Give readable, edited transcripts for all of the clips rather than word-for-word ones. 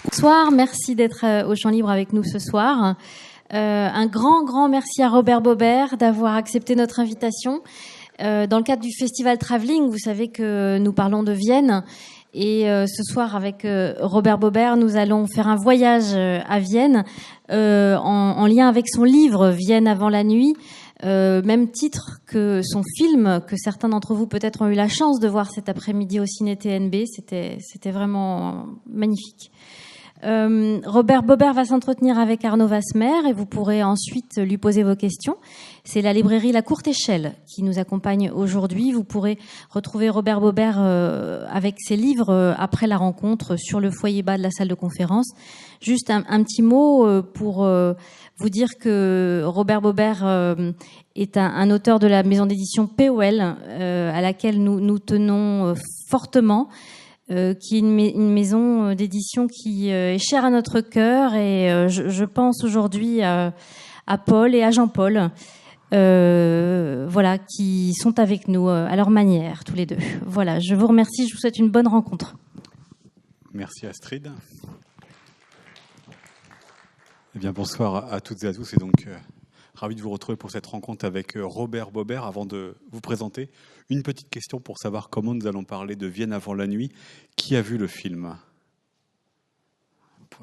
Bonsoir, merci d'être au Champ Libre avec nous ce soir. Un grand merci à Robert Bobert d'avoir accepté notre invitation. Dans le cadre du festival Travelling, vous savez que nous parlons de Vienne. Et ce soir, avec Robert Bobert, nous allons faire un voyage à Vienne en lien avec son livre « Vienne avant la nuit ». Même titre que son film, que certains d'entre vous peut-être ont eu la chance de voir cet après-midi au Ciné TNB. C'était vraiment magnifique. Robert Bobert va s'entretenir avec Arnaud Vasmer et vous pourrez ensuite lui poser vos questions. C'est la librairie La Courte Échelle qui nous accompagne aujourd'hui. Vous pourrez retrouver Robert Bobert avec ses livres après la rencontre sur le foyer bas de la salle de conférence. Juste un petit mot pour vous dire que Robert Bobert est un auteur de la maison d'édition POL à laquelle nous tenons fortement. Qui est une maison d'édition qui est chère à notre cœur et je pense aujourd'hui à Paul et à Jean-Paul, voilà, qui sont avec nous à leur manière, tous les deux. Voilà, je vous remercie, je vous souhaite une bonne rencontre. Merci Astrid. Eh bien, bonsoir à toutes et à tous et donc ravi de vous retrouver pour cette rencontre avec Robert Bobert. Avant de vous présenter, une petite question pour savoir comment nous allons parler de Vienne avant la nuit. Qui a vu le film ?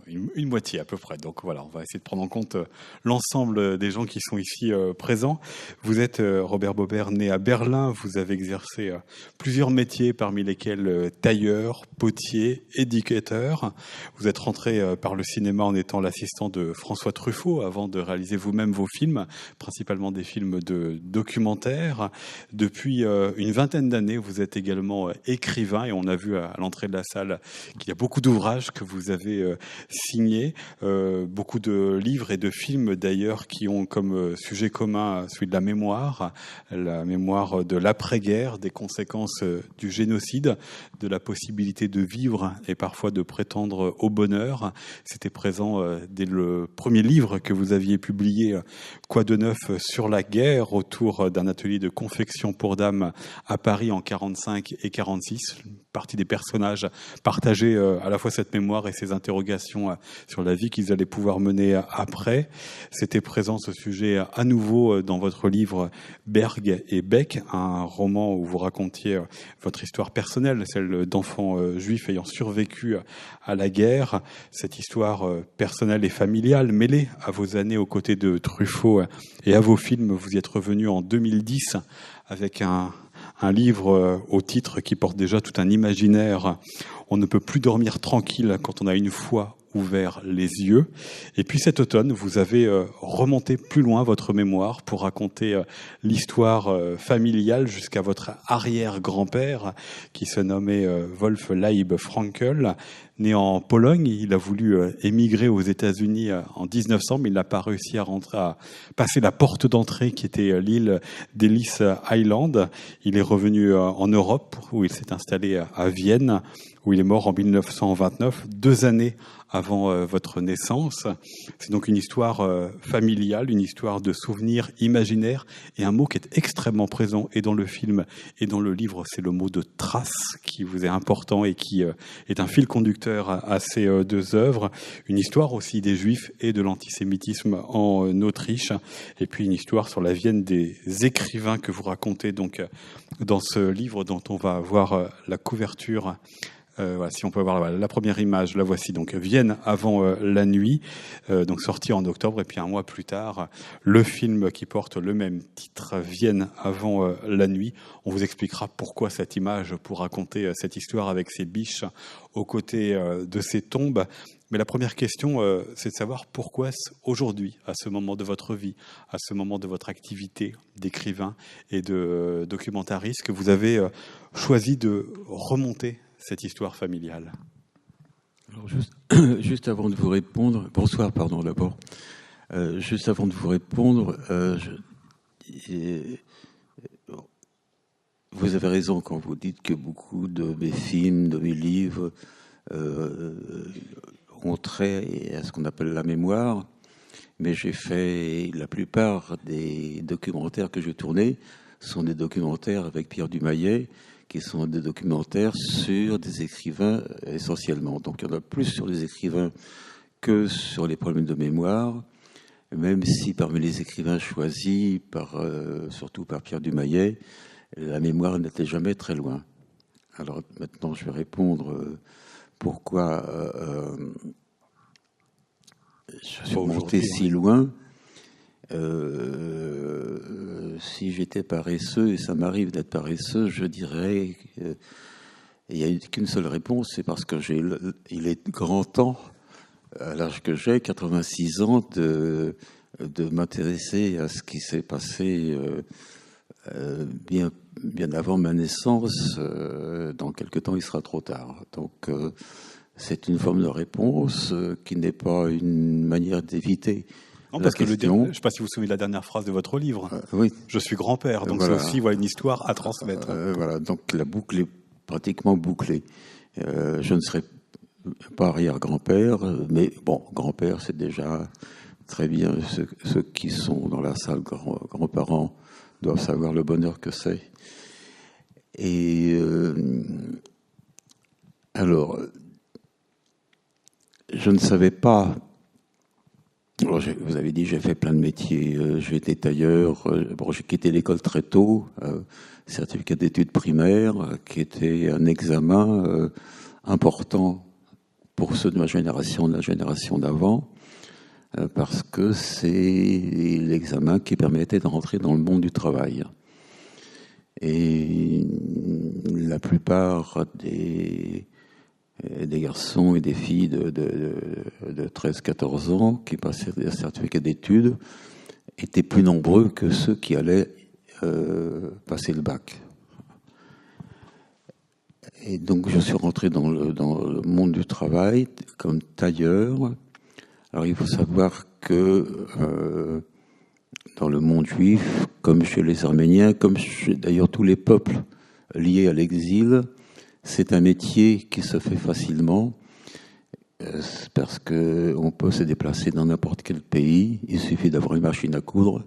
Une moitié à peu près. Donc voilà, on va essayer de prendre en compte l'ensemble des gens qui sont ici présents. Vous êtes Robert Bobert, né à Berlin. Vous avez exercé plusieurs métiers, parmi lesquels tailleur, potier, éducateur. Vous êtes rentré par le cinéma en étant l'assistant de François Truffaut avant de réaliser vous-même vos films, principalement des films de documentaires. Depuis une vingtaine d'années, vous êtes également écrivain et on a vu à l'entrée de la salle qu'il y a beaucoup d'ouvrages que vous avez signé, beaucoup de livres et de films d'ailleurs qui ont comme sujet commun celui de la mémoire de l'après-guerre, des conséquences du génocide, de la possibilité de vivre et parfois de prétendre au bonheur. C'était présent dès le premier livre que vous aviez publié, Quoi de neuf sur la guerre, autour d'un atelier de confection pour dames à Paris en 45 et 46. Une partie des personnages partageaient à la fois cette mémoire et ces interrogations sur la vie qu'ils allaient pouvoir mener après. C'était présent ce sujet à nouveau dans votre livre Berg et Beck, un roman où vous racontiez votre histoire personnelle, celle d'enfants juifs ayant survécu à la guerre. Cette histoire personnelle et familiale mêlée à vos années aux côtés de Truffaut et à vos films. Vous y êtes revenu en 2010 avec un livre au titre qui porte déjà tout un imaginaire. On ne peut plus dormir tranquille quand on a une fois ouvert les yeux. Et puis cet automne, vous avez remonté plus loin votre mémoire pour raconter l'histoire familiale jusqu'à votre arrière-grand-père qui se nommait Wolf Leib Frankel. Né en Pologne, il a voulu émigrer aux États-Unis en 1900, mais il n'a pas réussi à passer la porte d'entrée qui était l'île d'Ellis Island. Il est revenu en Europe où il s'est installé à Vienne, où il est mort en 1929, 2 années avant votre naissance. C'est donc une histoire familiale, une histoire de souvenirs imaginaires et un mot qui est extrêmement présent et dans le film et dans le livre, c'est le mot de trace qui vous est important et qui est un fil conducteur à ces 2 œuvres. Une histoire aussi des Juifs et de l'antisémitisme en Autriche et puis une histoire sur la Vienne des écrivains que vous racontez donc dans ce livre dont on va voir la couverture. Voilà, si on peut voir la première image, la voici donc Vienne avant la nuit, donc sorti en octobre et puis un mois plus tard le film qui porte le même titre, Vienne avant la nuit. On vous expliquera pourquoi cette image pour raconter cette histoire avec ces biches aux côtés de ces tombes. Mais la première question, c'est de savoir pourquoi aujourd'hui, à ce moment de votre vie, à ce moment de votre activité d'écrivain et de documentariste, que vous avez choisi de remonter cette histoire familiale. Alors juste avant de vous répondre, bonsoir, pardon d'abord. Juste avant de vous répondre, vous avez raison quand vous dites que beaucoup de mes films, de mes livres ont trait à ce qu'on appelle la mémoire. Mais j'ai fait la plupart des documentaires que j'ai tournés sont des documentaires avec Pierre Dumayet, qui sont des documentaires sur des écrivains essentiellement. Donc il y en a plus sur les écrivains que sur les problèmes de mémoire, même si parmi les écrivains choisis, surtout par Pierre Dumayet, la mémoire n'était jamais très loin. Alors maintenant, je vais répondre pourquoi je suis monté si loin. Si j'étais paresseux, et ça m'arrive d'être paresseux, je dirais qu'il n'y a qu'une seule réponse, c'est parce que il est grand temps, à l'âge que j'ai, 86 ans, de m'intéresser à ce qui s'est passé bien avant ma naissance. Dans quelque temps, il sera trop tard. Donc, c'est une forme de réponse qui n'est pas une manière d'éviter. Non, parce que je ne sais pas si vous vous souvenez de la dernière phrase de votre livre. Oui. Je suis grand-père, donc voilà. C'est aussi une histoire à transmettre. Voilà, donc la boucle est pratiquement bouclée. Je ne serai pas arrière-grand-père, mais bon, grand-père, c'est déjà très bien. Ceux qui sont dans la salle grands-parents doivent savoir le bonheur que c'est. Et alors, je ne savais pas. Alors, vous avez dit, j'ai fait plein de métiers. J'ai été tailleur. Bon, j'ai quitté l'école très tôt. Certificat d'études primaires, qui était un examen important pour ceux de ma génération, de la génération d'avant, parce que c'est l'examen qui permettait de rentrer dans le monde du travail. Et la plupart des garçons et des filles de 13-14 ans qui passaient des certificats d'études étaient plus nombreux que ceux qui allaient passer le bac. Et donc je suis rentré dans le monde du travail comme tailleur. Alors il faut savoir que dans le monde juif, comme chez les Arméniens, comme chez d'ailleurs tous les peuples liés à l'exil, c'est un métier qui se fait facilement parce qu'on peut se déplacer dans n'importe quel pays. Il suffit d'avoir une machine à coudre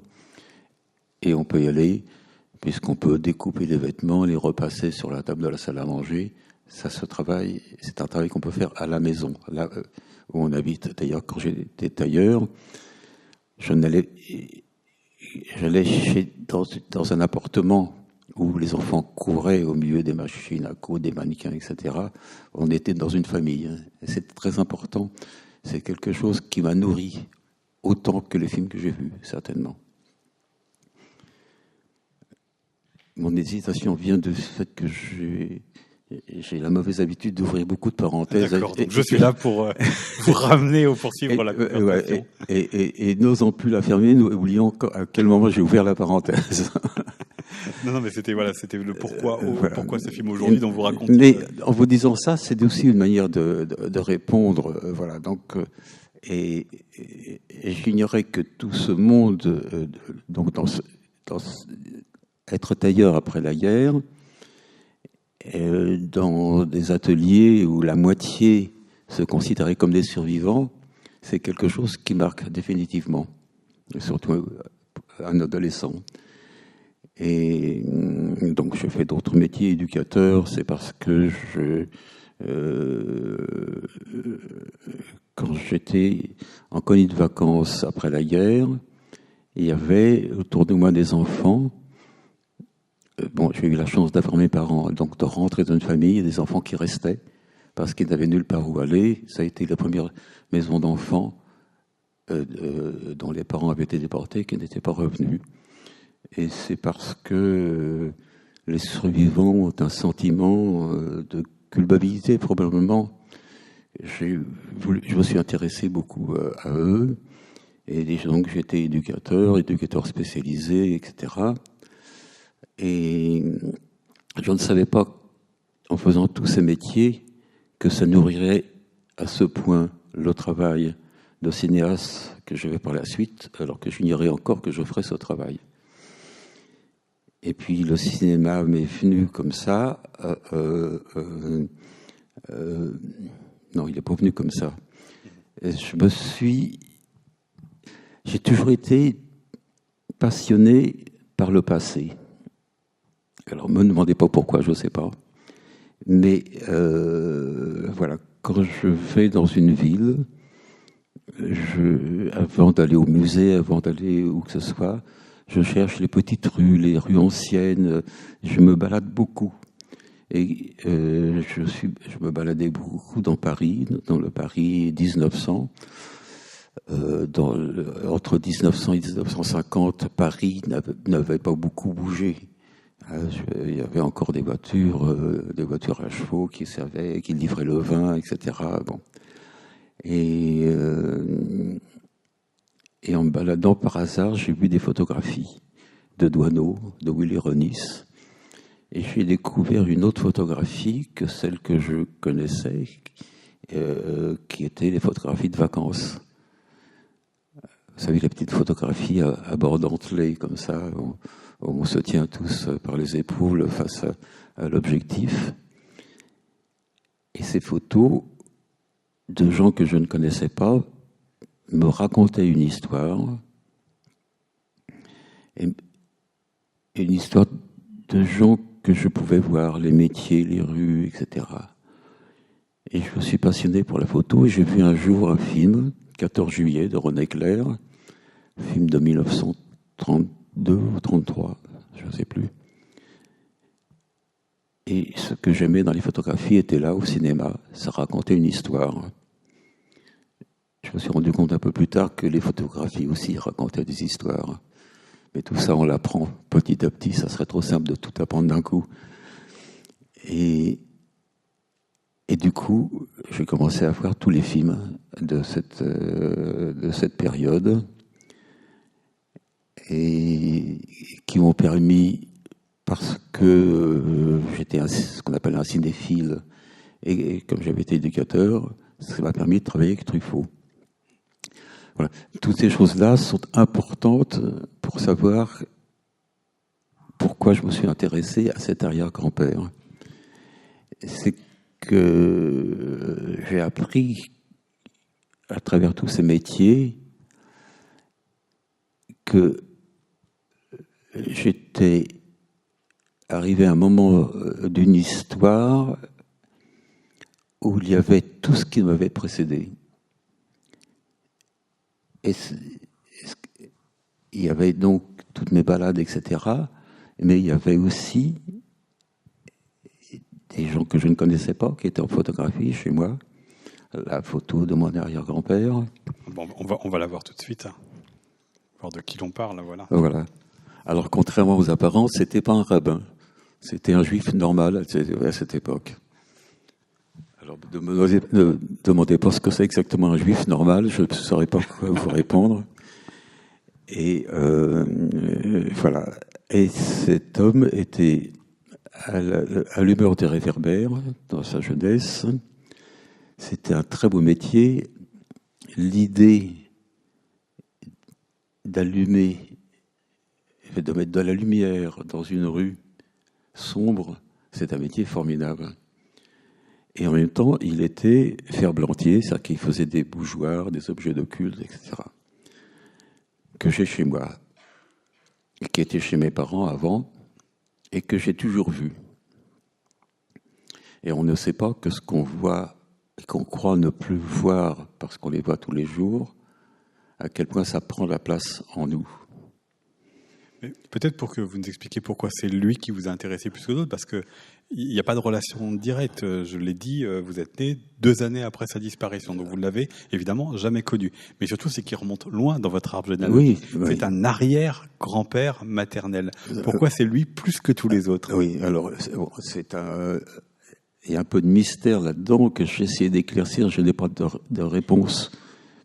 et on peut y aller, puisqu'on peut découper les vêtements, les repasser sur la table de la salle à manger. Ça se travaille, c'est un travail qu'on peut faire à la maison, là où on habite. D'ailleurs, quand j'étais tailleur, j'allais dans un appartement où les enfants couraient au milieu des machines à coudre, des mannequins, etc. On était dans une famille. C'est très important. C'est quelque chose qui m'a nourri autant que les films que j'ai vus, certainement. Mon hésitation vient du fait que j'ai la mauvaise habitude d'ouvrir beaucoup de parenthèses. D'accord, donc je suis là pour vous ramener au poursuivre la conversation. Et n'osant plus la fermer, nous oublions à quel moment j'ai ouvert la parenthèse. Non, mais c'était le pourquoi ce film aujourd'hui dont vous racontez. Mais en vous disant ça, c'est aussi une manière de répondre. Voilà. Donc, et j'ignorais que tout ce monde, donc être tailleur après la guerre, dans des ateliers où la moitié se considérait comme des survivants, c'est quelque chose qui marque définitivement, surtout un adolescent. Et donc je fais d'autres métiers, éducateur, c'est parce que quand j'étais en colonie de vacances après la guerre, il y avait autour de moi des enfants. Bon, j'ai eu la chance d'avoir mes parents, donc de rentrer dans une famille, des enfants qui restaient parce qu'ils n'avaient nulle part où aller. Ça a été la première maison d'enfants dont les parents avaient été déportés, qui n'étaient pas revenus. Et c'est parce que les survivants ont un sentiment de culpabilité, probablement. Je me suis intéressé beaucoup à eux. Et donc j'étais éducateur spécialisé, etc. Et je ne savais pas, en faisant tous ces métiers, que ça nourrirait à ce point le travail de cinéaste que je vais par la suite, alors que j'ignorais encore que je ferais ce travail. Et puis le cinéma m'est venu comme ça. Non, il n'est pas venu comme ça. J'ai toujours été passionné par le passé. Alors, ne me demandez pas pourquoi, je ne sais pas. Mais voilà, quand je vais dans une ville, avant d'aller au musée, avant d'aller où que ce soit, je cherche les petites rues, les rues anciennes. Je me balade beaucoup. Et je me baladais beaucoup dans Paris, dans le Paris 1900. Entre 1900 et 1950, Paris n'avait pas beaucoup bougé. Il y avait encore des voitures à chevaux qui livraient le vin, etc. Bon. Et en me baladant par hasard, j'ai vu des photographies de Doisneau, de Willy Ronis. Et j'ai découvert une autre photographie que celle que je connaissais, qui étaient les photographies de vacances. Vous savez, les petites photographies à bord dentelé, comme ça, où on se tient tous par les épaules face à l'objectif. Et ces photos de gens que je ne connaissais pas me racontaient une histoire. Et une histoire de gens que je pouvais voir, les métiers, les rues, etc. Et je me suis passionné pour la photo et j'ai vu un jour un film, 14 juillet, de René Clair, film de 1932 ou 33, je ne sais plus. Et ce que j'aimais dans les photographies était là au cinéma, ça racontait une histoire. Je me suis rendu compte un peu plus tard que les photographies aussi racontaient des histoires. Mais tout ça, on l'apprend petit à petit, ça serait trop simple de tout apprendre d'un coup. Et du coup, j'ai commencé à voir tous les films de cette période et qui m'ont permis, parce que j'étais ce qu'on appelle un cinéphile et comme j'avais été éducateur, ça m'a permis de travailler avec Truffaut. Voilà. Toutes ces choses-là sont importantes pour savoir pourquoi je me suis intéressé à cet arrière-grand-père. C'est que j'ai appris à travers tous ces métiers que j'étais arrivé à un moment d'une histoire où il y avait tout ce qui m'avait précédé. Et il y avait donc toutes mes balades, etc. Mais il y avait aussi des gens que je ne connaissais pas, qui étaient en photographie chez moi. La photo de mon arrière-grand-père. Bon, on va la voir tout de suite. Voir de qui l'on parle, voilà. Voilà. Alors, contrairement aux apparences, c'était pas un rabbin. C'était un juif normal à cette époque. Alors, ne demandez pas ce que c'est exactement un juif normal, je ne saurais pas quoi vous répondre. Et voilà. Et cet homme était à l'humeur des réverbères dans sa jeunesse. C'était un très beau métier. L'idée d'allumer, de mettre de la lumière dans une rue sombre, c'est un métier formidable. Et en même temps, il était ferblantier, c'est-à-dire qu'il faisait des bougeoirs, des objets de culte, etc. Que j'ai chez moi, qui était chez mes parents avant, et que j'ai toujours vu. Et on ne sait pas que ce qu'on voit et qu'on croit ne plus voir parce qu'on les voit tous les jours, à quel point ça prend la place en nous. Mais peut-être pour que vous nous expliquiez pourquoi c'est lui qui vous a intéressé plus que d'autres, parce qu'il n'y a pas de relation directe. Je l'ai dit, vous êtes né 2 années après sa disparition, donc vous ne l'avez évidemment jamais connu. Mais surtout, c'est qu'il remonte loin dans votre arbre généalogique. Oui. C'est un arrière-grand-père maternel. Pourquoi c'est lui plus que tous les autres? Oui, alors il y a un peu de mystère là-dedans que j'ai essayé d'éclaircir. Je n'ai pas de réponse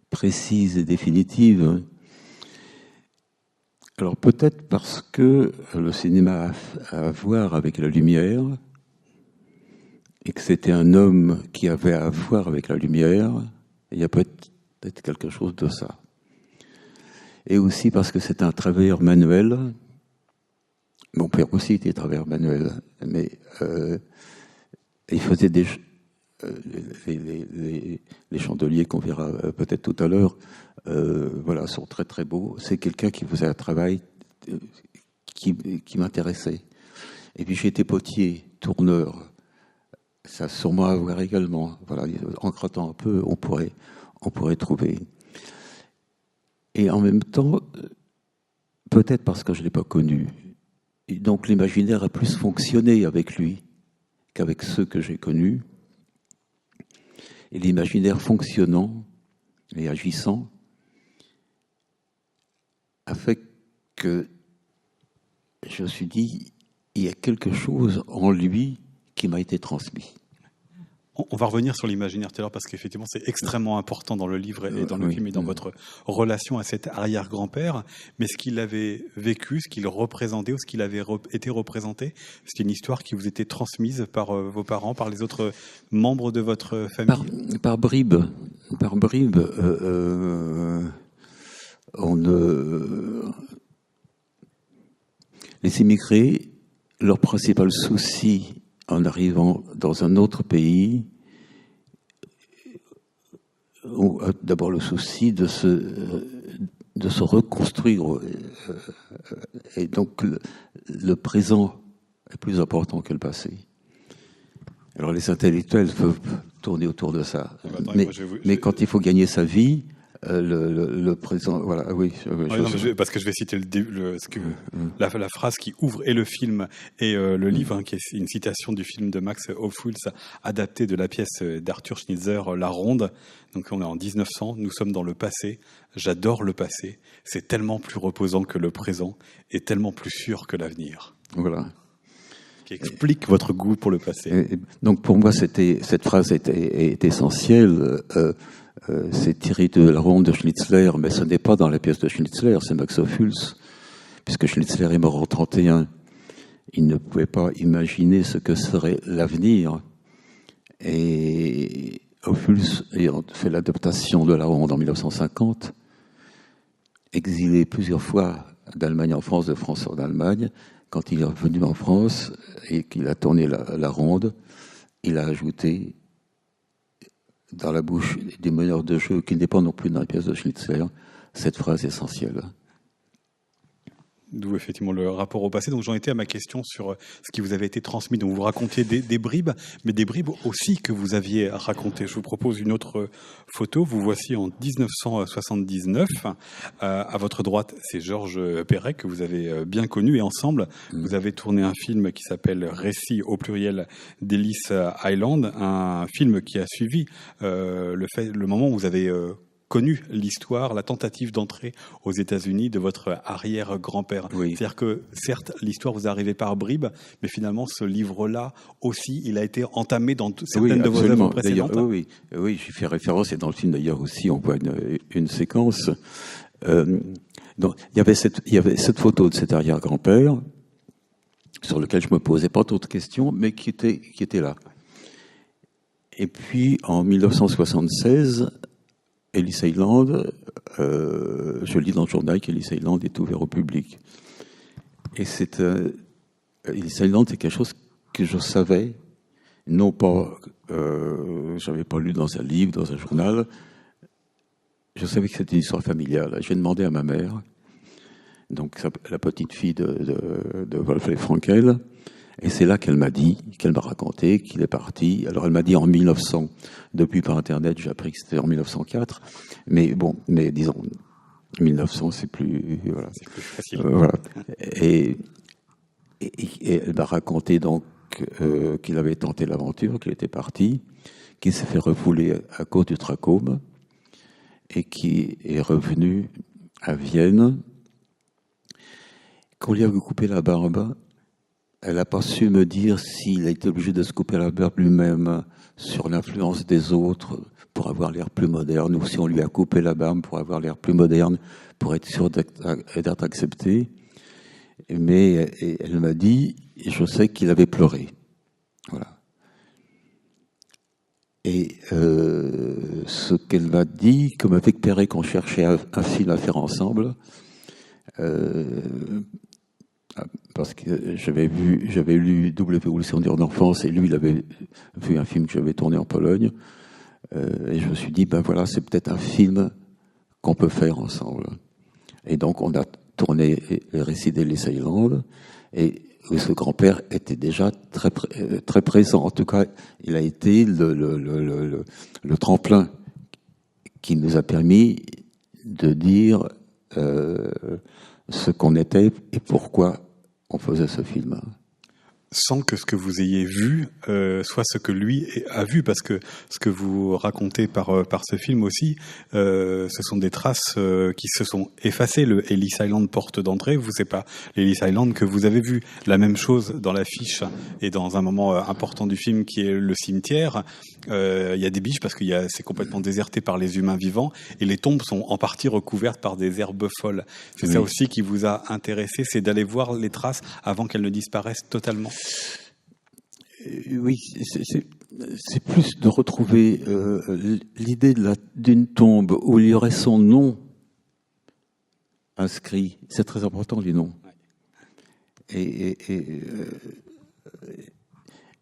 précise et définitive. Alors peut-être parce que le cinéma a à voir avec la lumière et que c'était un homme qui avait à voir avec la lumière, il y a peut-être quelque chose de ça. Et aussi parce que c'est un travailleur manuel Mon père aussi était travailleur manuel, mais il faisait les chandeliers qu'on verra peut-être tout à l'heure, voilà, sont très très beaux. C'est quelqu'un qui faisait un travail qui m'intéressait. Et puis j'ai été potier, tourneur. Ça a sûrement à voir également. Voilà, en grattant un peu, on pourrait trouver. Et en même temps, peut-être parce que je ne l'ai pas connu, donc l'imaginaire a plus fonctionné avec lui qu'avec ceux que j'ai connus. Et l'imaginaire fonctionnant et agissant a fait que je me suis dit, il y a quelque chose en lui qui m'a été transmis. On va revenir sur l'imaginaire tout à l'heure parce qu'effectivement c'est extrêmement important dans le livre et dans le film et dans votre relation à cet arrière-grand-père. Mais ce qu'il avait vécu, ce qu'il représentait ou ce qu'il avait été représenté, c'était une histoire qui vous était transmise par vos parents, par les autres membres de votre famille. Par bribes. Les immigrés, leur principal souci en arrivant dans un autre pays, d'abord le souci de se reconstruire. Et donc le présent est plus important que le passé. Alors les intellectuels peuvent tourner autour de ça. Mais quand il faut gagner sa vie, le présent, voilà, oui. Parce que je vais citer la phrase qui ouvre et le film et le livre, qui est une citation du film de Max Ophuls, adapté de la pièce d'Arthur Schnitzler, La Ronde. Donc on est en 1900, nous sommes dans le passé. J'adore le passé. C'est tellement plus reposant que le présent et tellement plus sûr que l'avenir. Voilà. Qui explique votre goût pour le passé. Donc pour moi, cette phrase est essentielle. C'est tiré de La Ronde de Schnitzler, mais ce n'est pas dans la pièce de Schnitzler, c'est Max Ophuls, puisque Schnitzler est mort en 1931. Il ne pouvait pas imaginer ce que serait l'avenir. Et Ophuls ayant fait l'adaptation de La Ronde en 1950, exilé plusieurs fois d'Allemagne en France, de France en Allemagne, quand il est revenu en France et qu'il a tourné la Ronde, il a ajouté dans la bouche des meneurs de jeu, qui n'est pas non plus dans la pièce de Schnitzler, cette phrase essentielle. D'où effectivement le rapport au passé. Donc j'en étais à ma question sur ce qui vous avait été transmis. Donc vous racontiez des bribes, mais des bribes aussi que vous aviez racontées. Je vous propose une autre photo. Vous voici en 1979. À votre droite, c'est Georges Perec, que vous avez bien connu. Et ensemble, vous avez tourné un film qui s'appelle Récit au pluriel d'Ellis Island. Un film qui a suivi le moment où vous avez connu l'histoire, la tentative d'entrée aux États-Unis de votre arrière-grand-père. Oui. C'est-à-dire que, certes, l'histoire vous est arrivée par bribes, mais finalement, ce livre-là aussi, il a été entamé dans certaines de vos œuvres précédentes. Oui, j'y fais référence, et dans le film d'ailleurs aussi, on voit une séquence. Donc, il y avait cette photo de cet arrière-grand-père, sur lequel je me posais pas trop de questions, mais qui était là. Et puis, en 1976, Ellis Island, je lis dans le journal qu'Ellis Island est ouvert au public. Et Ellis Island, c'est quelque chose que je savais, non pas, j'avais pas lu dans un livre, dans un journal, je savais que c'était une histoire familiale. J'ai demandé à ma mère, donc la petite fille de Wolfgang Frankel, et c'est là qu'elle m'a raconté qu'il est parti. Alors elle m'a dit en 1900, depuis par Internet, j'ai appris que c'était en 1904, mais disons, 1900 c'est plus, voilà. C'est plus facile. Voilà. Et elle m'a raconté donc qu'il avait tenté l'aventure, qu'il était parti, qu'il s'est fait refouler à cause du trachome, et qui est revenu à Vienne, qu'on lui avait coupé la barbe. Elle n'a pas su me dire s'il a été obligé de se couper la barbe lui-même sur l'influence des autres pour avoir l'air plus moderne, ou si on lui a coupé la barbe pour avoir l'air plus moderne, pour être sûr d'être accepté. Mais elle m'a dit, je sais qu'il avait pleuré. Voilà. Et ce qu'elle m'a dit, comme avec Perret, qu'on cherchait un film à faire ensemble, parce que j'avais lu W.O. Sander en enfance, et lui, il avait vu un film que j'avais tourné en Pologne, et je me suis dit, ben voilà, c'est peut-être un film qu'on peut faire ensemble. Et donc, on a tourné les récits d'Ellis Island, et ce grand-père était déjà très présent. En tout cas, il a été le tremplin qui nous a permis de dire ce qu'on était et pourquoi on faisait ce film. Sans que ce que vous ayez vu soit ce que lui a vu, parce que ce que vous racontez par ce film aussi, ce sont des traces qui se sont effacées. Le Ellis Island porte d'entrée, vous c'est pas l'Ellis Island que vous avez vu. La même chose dans l'affiche et dans un moment important du film qui est le cimetière. Il y a des biches parce que c'est complètement déserté par les humains vivants et les tombes sont en partie recouvertes par des herbes folles. C'est ça aussi qui vous a intéressé, c'est d'aller voir les traces avant qu'elles ne disparaissent totalement. Oui, c'est plus de retrouver l'idée d'une tombe où il y aurait son nom inscrit. C'est très important, les noms. Et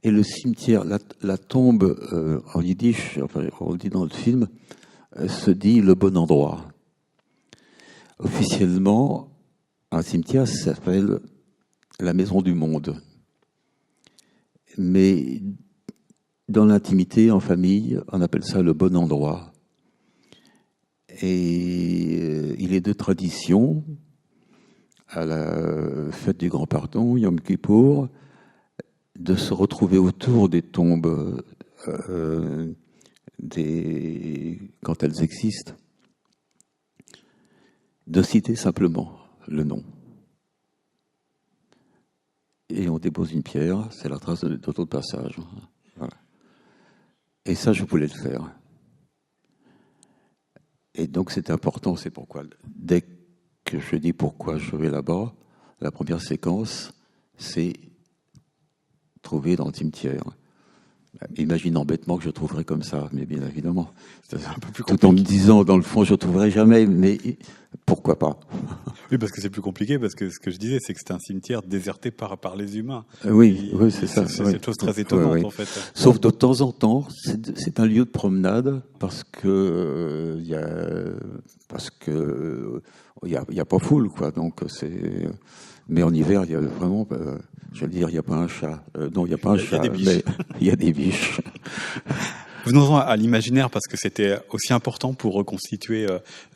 le cimetière, la tombe en yiddish, enfin, on le dit dans le film, se dit le bon endroit. Officiellement, un cimetière s'appelle la maison du monde. Mais dans l'intimité, en famille, on appelle ça le bon endroit. Et il est de tradition, à la fête du Grand Pardon, Yom Kippour, de se retrouver autour des tombes quand elles existent, de citer simplement le nom. Et on dépose une pierre, c'est la trace de notre passage. Voilà. Et ça, je voulais le faire. Et donc, c'est important, c'est pourquoi, dès que je dis pourquoi je vais là-bas, la première séquence, c'est trouver dans le cimetière. Imaginant bêtement que je trouverais comme ça, mais bien évidemment. C'est un peu plus compliqué. Tout en me disant, dans le fond, je ne trouverai jamais, mais pourquoi pas? Oui, parce que c'est plus compliqué, parce que ce que je disais, c'est que c'est un cimetière déserté par les humains. Oui, c'est ça. C'est cette chose très étonnante, en fait. Sauf de temps en temps, c'est un lieu de promenade, parce que il y a pas foule, quoi. Donc mais en hiver, il y a vraiment, je veux dire, il n'y a pas un chat. Non, il n'y a pas un chat, mais il y a des biches. Venons-en à l'imaginaire, parce que c'était aussi important pour reconstituer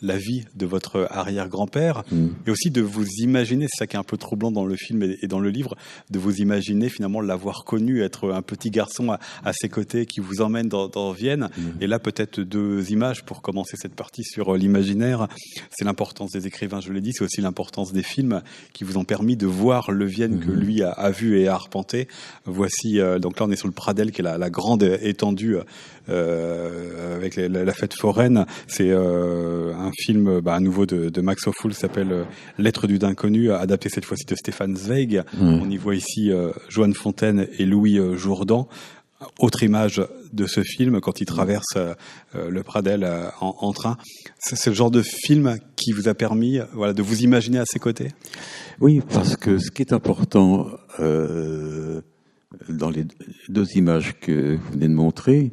la vie de votre arrière-grand-père, et aussi de vous imaginer, c'est ça qui est un peu troublant dans le film et dans le livre, de vous imaginer finalement l'avoir connu, être un petit garçon à ses côtés qui vous emmène dans Vienne. Et là, peut-être 2 images pour commencer cette partie sur l'imaginaire. C'est l'importance des écrivains, je l'ai dit, c'est aussi l'importance des films qui vous ont permis de voir le Vienne que lui a vu et a arpenté. Voici, donc là on est sur le Pradel, qui est la grande étendue avec la fête foraine. C'est un film à nouveau de Max Ophüls, s'appelle Lettre d'une inconnue, adapté cette fois-ci de Stefan Zweig. On y voit ici Joan Fontaine et Louis Jourdan. Autre image de ce film quand il traverse le Pradel en train. C'est le genre de film qui vous a permis de vous imaginer à ses côtés? Oui, parce que ce qui est important dans les 2 images que vous venez de montrer,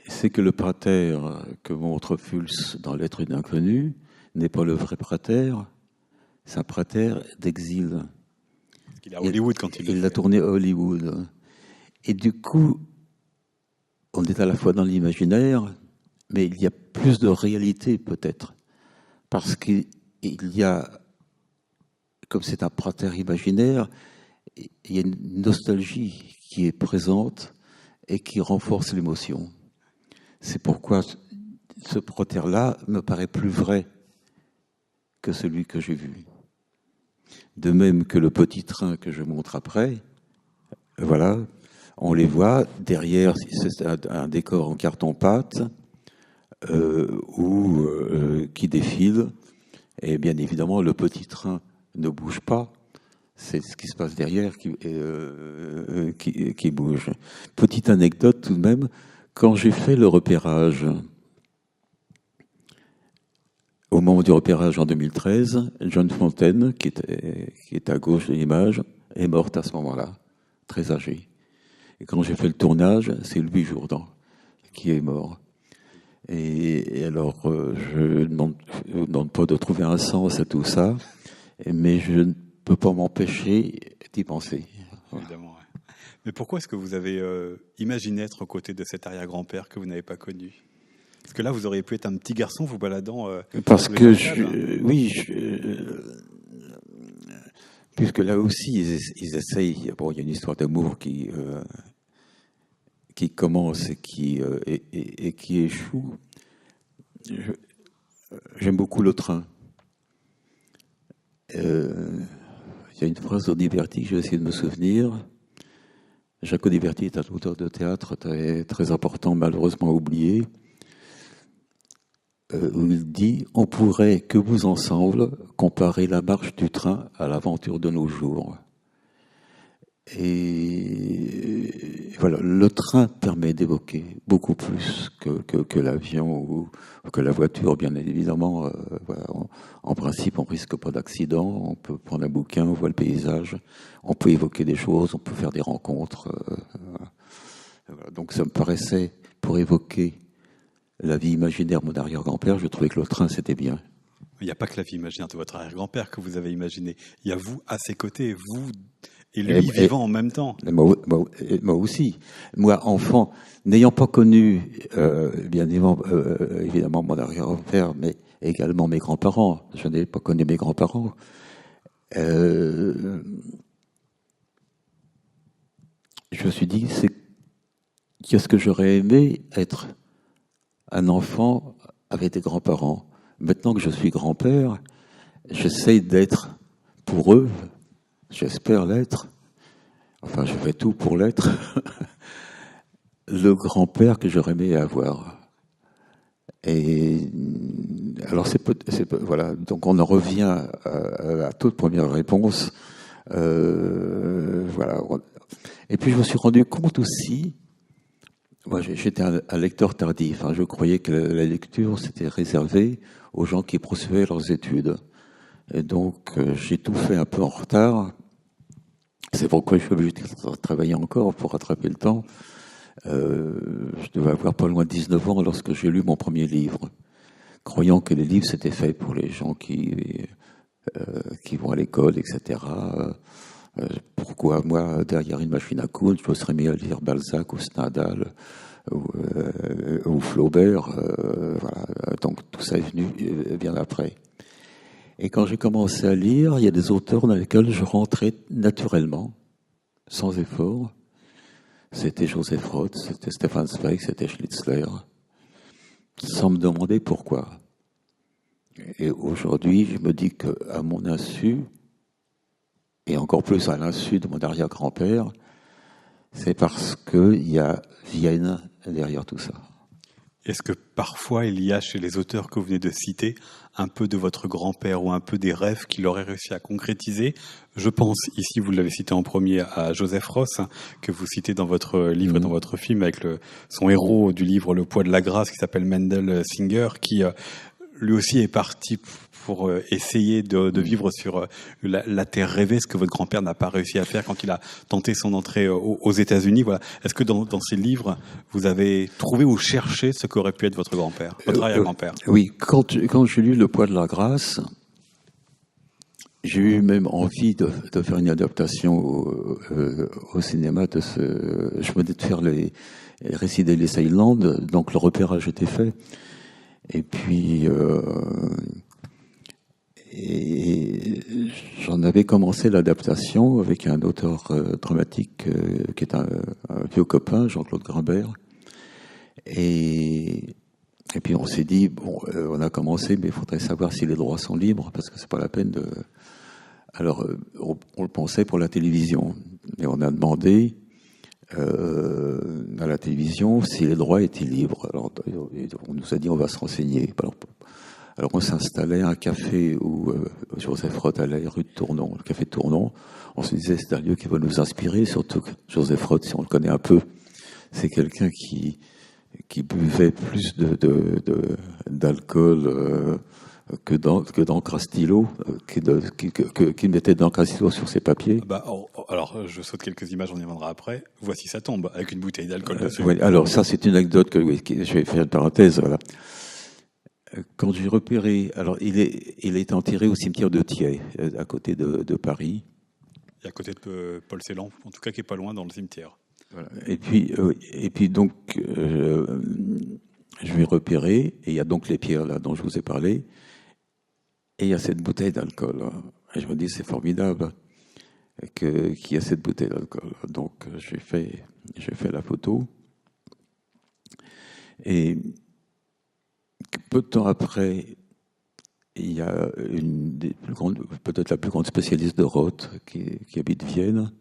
c'est que le prater que montre Ophüls dans Lettre d'une inconnue n'est pas le vrai prater, c'est un prater d'exil. Il est à Hollywood quand il l'a tourné à Hollywood. Et du coup, on est à la fois dans l'imaginaire, mais il y a plus de réalité peut-être. Parce qu'il y a, comme c'est un prater imaginaire, il y a une nostalgie qui est présente et qui renforce l'émotion. C'est pourquoi ce prater-là me paraît plus vrai que celui que j'ai vu. De même que le petit train que je montre après, voilà, on les voit derrière, c'est un décor en carton-pâte qui défile, et bien évidemment le petit train ne bouge pas. C'est ce qui se passe derrière qui bouge. Petite anecdote tout de même, quand j'ai fait le repérage au moment du repérage en 2013, John Fontaine, qui est à gauche de l'image, est morte à ce moment-là, très âgée. Et quand j'ai fait le tournage, c'est Louis Jourdan qui est mort. Et alors, je ne demande pas de trouver un sens à tout ça, mais je ne peux pas m'empêcher d'y penser. Évidemment. Ouais. Mais pourquoi est-ce que vous avez imaginé être aux côtés de cet arrière-grand-père que vous n'avez pas connu ? Parce que là, vous auriez pu être un petit garçon vous baladant. Parce que puisque là aussi ils essayent. Bon, il y a une histoire d'amour qui commence et qui échoue. J'aime beaucoup le train. Il y a une phrase d'Audiverti que je vais essayer de me souvenir. Jacques Audiverti est un auteur de théâtre très, très important, malheureusement oublié, où il dit « On pourrait, que vous ensemble, comparer la marche du train à l'aventure de nos jours. » Et voilà, le train permet d'évoquer beaucoup plus que l'avion ou que la voiture, bien évidemment. Voilà, en principe, on risque pas d'accident. On peut prendre un bouquin, on voit le paysage, on peut évoquer des choses, on peut faire des rencontres. Voilà. Donc ça me paraissait, pour évoquer la vie imaginaire de mon arrière-grand-père, je trouvais que le train, c'était bien. Il n'y a pas que la vie imaginaire de votre arrière-grand-père que vous avez imaginé. Il y a vous à ses côtés, vous et lui vivant en même temps. Moi aussi. Moi, enfant, n'ayant pas connu, bien évidemment, mon arrière-grand-père, mais également mes grands-parents. Je n'ai pas connu mes grands-parents. Je me suis dit, qu'est-ce que j'aurais aimé être un enfant avec des grands-parents. Maintenant que je suis grand-père, j'essaye d'être pour eux, j'espère l'être, enfin je fais tout pour l'être, le grand-père que j'aurais aimé avoir. Et alors voilà, donc on en revient à la toute première réponse. Voilà. Et puis je me suis rendu compte aussi. Moi, j'étais un lecteur tardif. Je croyais que la lecture, c'était réservé aux gens qui poursuivaient leurs études. Et donc, j'ai tout fait un peu en retard. C'est pourquoi je suis obligé de travailler encore pour rattraper le temps. Je devais avoir pas loin de 19 ans lorsque j'ai lu mon premier livre, croyant que les livres, c'était fait pour les gens qui vont à l'école, etc. Pourquoi moi, derrière une machine à coudre, je me serais mis à lire Balzac ou Stendhal ou Flaubert. Voilà. Donc tout ça est venu bien après. Et quand j'ai commencé à lire, il y a des auteurs dans lesquels je rentrais naturellement, sans effort. C'était Joseph Roth, c'était Stefan Zweig, c'était Schnitzler, sans me demander pourquoi. Et aujourd'hui, je me dis qu'à mon insu, et encore plus à l'insu de mon arrière-grand-père, c'est parce qu'il y a Vienne derrière tout ça. Est-ce que parfois il y a chez les auteurs que vous venez de citer un peu de votre grand-père ou un peu des rêves qu'il aurait réussi à concrétiser ? Je pense ici, vous l'avez cité en premier, à Joseph Ross, que vous citez dans votre livre et dans votre film avec son héros du livre Le poids de la grâce qui s'appelle Mendel Singer, qui lui aussi est parti pour essayer de vivre sur la terre rêvée, ce que votre grand-père n'a pas réussi à faire quand il a tenté son entrée aux États-Unis. Voilà. Est-ce que dans ces livres, vous avez trouvé ou cherché ce qu'aurait pu être votre grand-père, votre arrière-grand-père ? Oui, quand j'ai lu Le poids de la grâce, j'ai eu même envie de faire une adaptation au cinéma de ce. Je venais de faire les récits d'Ellis Island, donc le repérage était fait. Et puis, j'en avais commencé l'adaptation avec un auteur dramatique qui est un vieux copain, Jean-Claude Grimbert. Et puis on s'est dit, bon, on a commencé, mais il faudrait savoir si les droits sont libres, parce que c'est pas la peine de... Alors, on le pensait pour la télévision. Et on a demandé à la télévision si les droits étaient libres. Alors, on nous a dit, on va se renseigner. Alors on s'installait à un café où Joseph Roth allait, rue de Tournon, le café de Tournon. On se disait, c'est un lieu qui va nous inspirer, surtout que Joseph Roth, si on le connaît un peu, c'est quelqu'un qui buvait plus d'alcool que d'encre à stylo, qu'il mettait d'encre à stylo sur ses papiers. Alors, je saute quelques images, on y reviendra après. Voici ça tombe, avec une bouteille d'alcool dessus. Ouais, alors ça, c'est une anecdote que je vais faire une parenthèse. Voilà. Quand j'ai repéré, alors il est enterré au cimetière de Thiais, à côté de Paris. Et à côté de Paul Celan, en tout cas qui est pas loin dans le cimetière. Voilà. Et puis donc, je vais repérer, et il y a donc les pierres là dont je vous ai parlé, et il y a cette bouteille d'alcool. Et je me dis, c'est formidable qu'il y a cette bouteille d'alcool. Donc j'ai fait la photo. Et peu de temps après, il y a peut-être la plus grande spécialiste de Roth qui habite Vienne,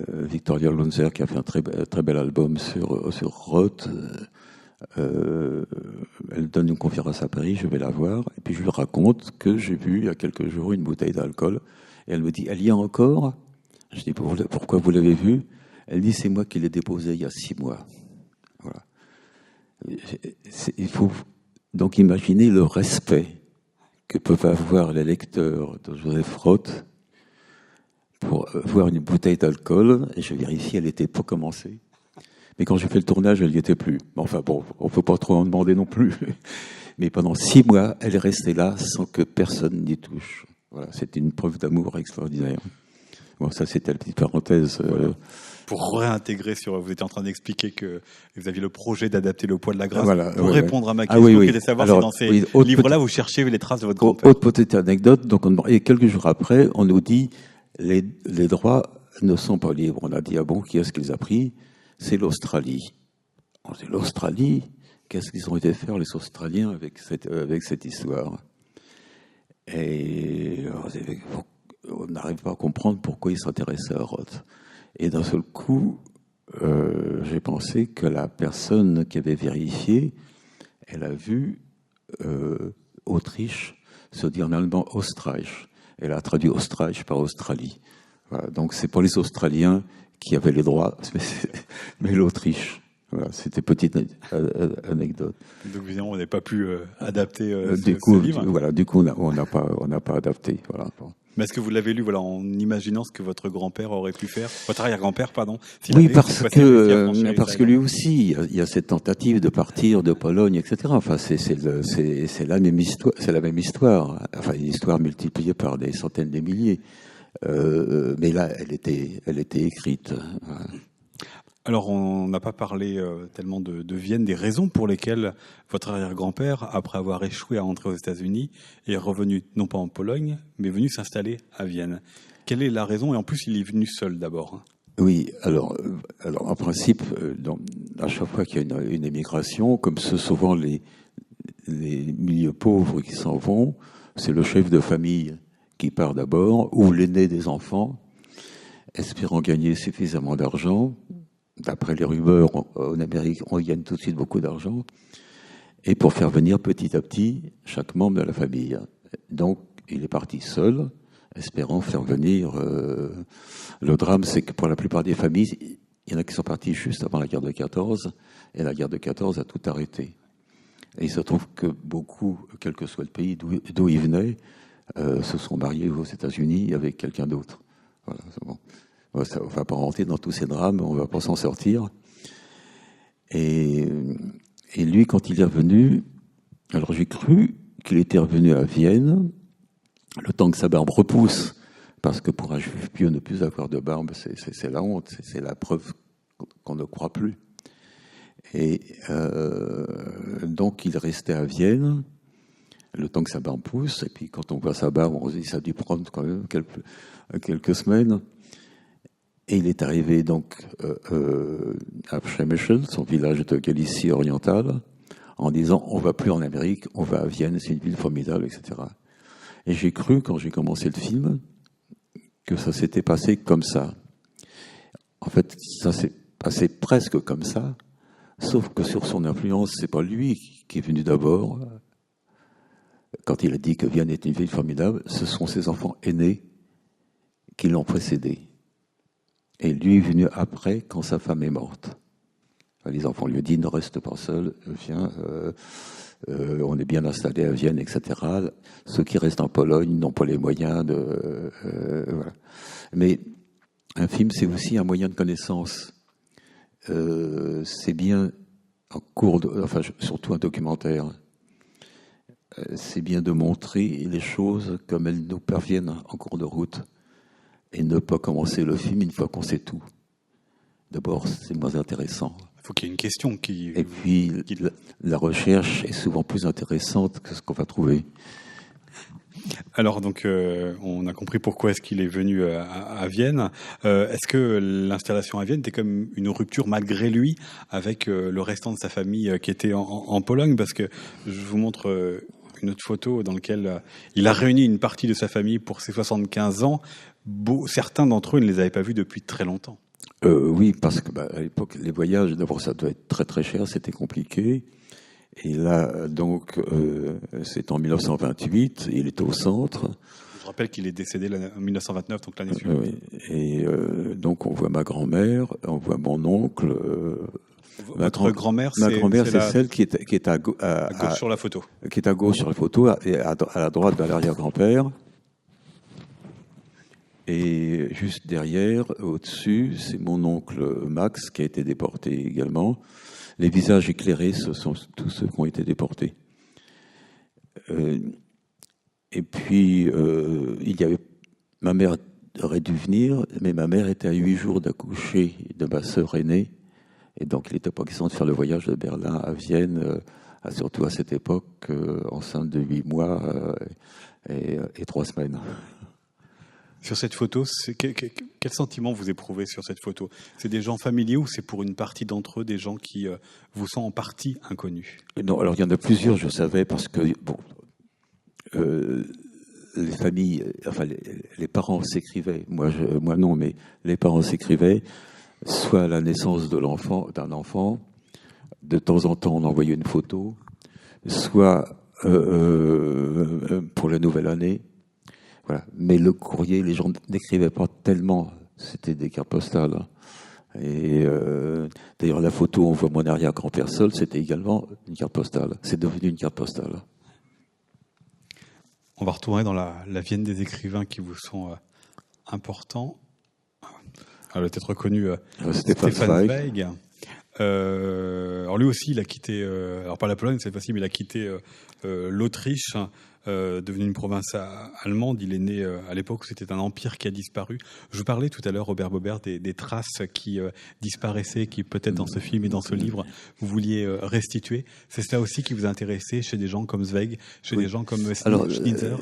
Victoria Lonzer, qui a fait un très bel album sur Roth. Elle donne une conférence à Paris, je vais la voir, et puis je lui raconte que j'ai vu il y a quelques jours une bouteille d'alcool, et elle me dit, elle y a encore? Je dis, pourquoi vous l'avez vue? Elle dit, c'est moi qui l'ai déposée il y a 6 mois. Voilà. Il faut donc imaginer le respect que peuvent avoir les lecteurs de Joseph Roth pour voir une bouteille d'alcool, et je vérifie, elle n'était pas commencée. Mais quand j'ai fait le tournage, elle n'y était plus. Enfin bon, on ne peut pas trop en demander non plus. Mais pendant 6 mois, elle est restée là sans que personne n'y touche. Voilà, c'était une preuve d'amour extraordinaire. Bon, ça c'était la petite parenthèse. Voilà. Pour réintégrer vous étiez en train d'expliquer que vous aviez le projet d'adapter Le Poids de la Grâce. Voilà, pour répondre à ma question, qui était de savoir si dans ces livres-là, vous cherchez les traces de votre grand-père. Autre petite anecdote, donc et quelques jours après, on nous dit les droits ne sont pas libres. On a dit, ah bon, qui est-ce qu'ils ont pris? C'est l'Australie. On dit, l'Australie, qu'est-ce qu'ils ont été faire les Australiens avec cette histoire? Et on n'arrive pas à comprendre pourquoi ils s'intéressaient à Roth. Et d'un seul coup, j'ai pensé que la personne qui avait vérifié, elle a vu Autriche se dire en allemand Österreich. Elle a traduit Österreich par Australie. Voilà, donc c'est pas les Australiens qui avaient les droits, mais l'Autriche. Voilà, c'était petite anecdote. Donc évidemment, on n'a pas pu adapter ce livre. Voilà, du coup, on n'a pas adapté. Voilà. Mais est-ce que vous l'avez lu, voilà, en imaginant ce que votre grand-père aurait pu faire, votre arrière-grand-père, pardon? Oui, parce que lui aussi, il y a cette tentative de partir de Pologne, etc. Enfin, c'est la même histoire. Enfin, une histoire multipliée par des centaines de milliers. Mais là, elle était écrite. Voilà. Alors, on n'a pas parlé tellement de Vienne, des raisons pour lesquelles votre arrière-grand-père, après avoir échoué à entrer aux États-Unis, est revenu, non pas en Pologne, mais venu s'installer à Vienne. Quelle est la raison? Et en plus, il est venu seul d'abord. Oui, alors en principe, à chaque fois qu'il y a une émigration, comme c'est souvent les milieux pauvres qui s'en vont, c'est le chef de famille qui part d'abord, ou l'aîné des enfants, espérant gagner suffisamment d'argent. D'après les rumeurs, en Amérique, on gagne tout de suite beaucoup d'argent. Et pour faire venir petit à petit chaque membre de la famille. Donc, il est parti seul, espérant faire venir... Le drame, c'est que pour la plupart des familles, il y en a qui sont partis juste avant la guerre de 14, et la guerre de 14 a tout arrêté. Et il se trouve que beaucoup, quel que soit le pays d'où ils venaient, se sont mariés aux États-Unis avec quelqu'un d'autre. Voilà, c'est bon. On ne va pas rentrer dans tous ces drames, on ne va pas s'en sortir. Et lui, quand il est revenu, alors j'ai cru qu'il était revenu à Vienne, le temps que sa barbe repousse, parce que pour un juif pieux, ne plus avoir de barbe, c'est la honte, c'est la preuve qu'on ne croit plus. Et donc il restait à Vienne, le temps que sa barbe pousse, et puis quand on voit sa barbe, on se dit ça a dû prendre quand même quelques semaines. Et il est arrivé donc à Przemyśl, son village de Galicie orientale, en disant on va plus en Amérique, on va à Vienne, c'est une ville formidable, etc. Et j'ai cru, quand j'ai commencé le film, que ça s'était passé comme ça. En fait, ça s'est passé presque comme ça, sauf que sur son influence, c'est pas lui qui est venu d'abord. Quand il a dit que Vienne est une ville formidable, ce sont ses enfants aînés qui l'ont précédé. Et lui est venu après, quand sa femme est morte. Les enfants lui disent, ne reste pas seul, viens, on est bien installé à Vienne, etc. Ceux qui restent en Pologne n'ont pas les moyens de... voilà. Mais un film, c'est aussi un moyen de connaissance. C'est bien, enfin, surtout un documentaire, c'est bien de montrer les choses comme elles nous parviennent en cours de route et ne pas commencer le film une fois qu'on sait tout. D'abord, c'est moins intéressant. Il faut qu'il y ait une question qui... Et puis, la recherche est souvent plus intéressante que ce qu'on va trouver. Alors, donc, on a compris pourquoi est-ce qu'il est venu à Vienne. Est-ce que l'installation à Vienne était comme une rupture, malgré lui, avec le restant de sa famille qui était en Pologne? Parce que je vous montre une autre photo dans laquelle il a réuni une partie de sa famille pour ses 75 ans. Certains d'entre eux ne les avaient pas vus depuis très longtemps. Oui, parce que à l'époque, les voyages, d'abord, ça devait être très très cher, c'était compliqué. Et là, donc, c'est en 1928, il était au centre. Je rappelle qu'il est décédé en 1929, donc l'année suivante. Oui. Et donc, on voit ma grand-mère, on voit mon oncle. Votre grand-mère, ma grand-mère, c'est celle qui est à gauche sur la photo. Qui est à gauche sur la photo, et à la droite de l'arrière-grand-père. Et juste derrière, au-dessus, c'est mon oncle Max qui a été déporté également. Les visages éclairés, ce sont tous ceux qui ont été déportés. Et puis, il y avait... Ma mère aurait dû venir, mais ma mère était à 8 jours d'accoucher de ma sœur aînée. Et donc, il n'était pas question de faire le voyage de Berlin à Vienne, surtout à cette époque, enceinte de 8 mois et 3 semaines. Sur cette photo, quel sentiment vous éprouvez sur cette photo? C'est des gens familiers ou c'est pour une partie d'entre eux des gens qui vous sont en partie inconnus? Non, alors il y en a plusieurs, je savais, parce que bon, les familles, enfin les parents s'écrivaient. Moi non, mais les parents s'écrivaient, soit à la naissance d'un enfant, de temps en temps on envoyait une photo, soit pour la nouvelle année. Voilà. Mais le courrier, les gens n'écrivaient pas tellement. C'était des cartes postales. Et d'ailleurs, la photo, on voit mon arrière-grand-père seul, c'était également une carte postale. C'est devenu une carte postale. On va retourner dans la Vienne des écrivains qui vous sont importants. Alors, peut-être reconnu Stefan Zweig. Alors lui aussi, il a quitté, alors pas la Pologne cette fois-ci, mais il a quitté l'Autriche, devenu une province allemande. Il est né à l'époque où c'était un empire qui a disparu. Je parlais tout à l'heure, Robert Bobert, des traces qui disparaissaient, qui peut-être dans ce film et dans ce livre, vous vouliez restituer. C'est cela aussi qui vous a intéressé chez des gens comme Zweig, chez des gens comme Schnitzer?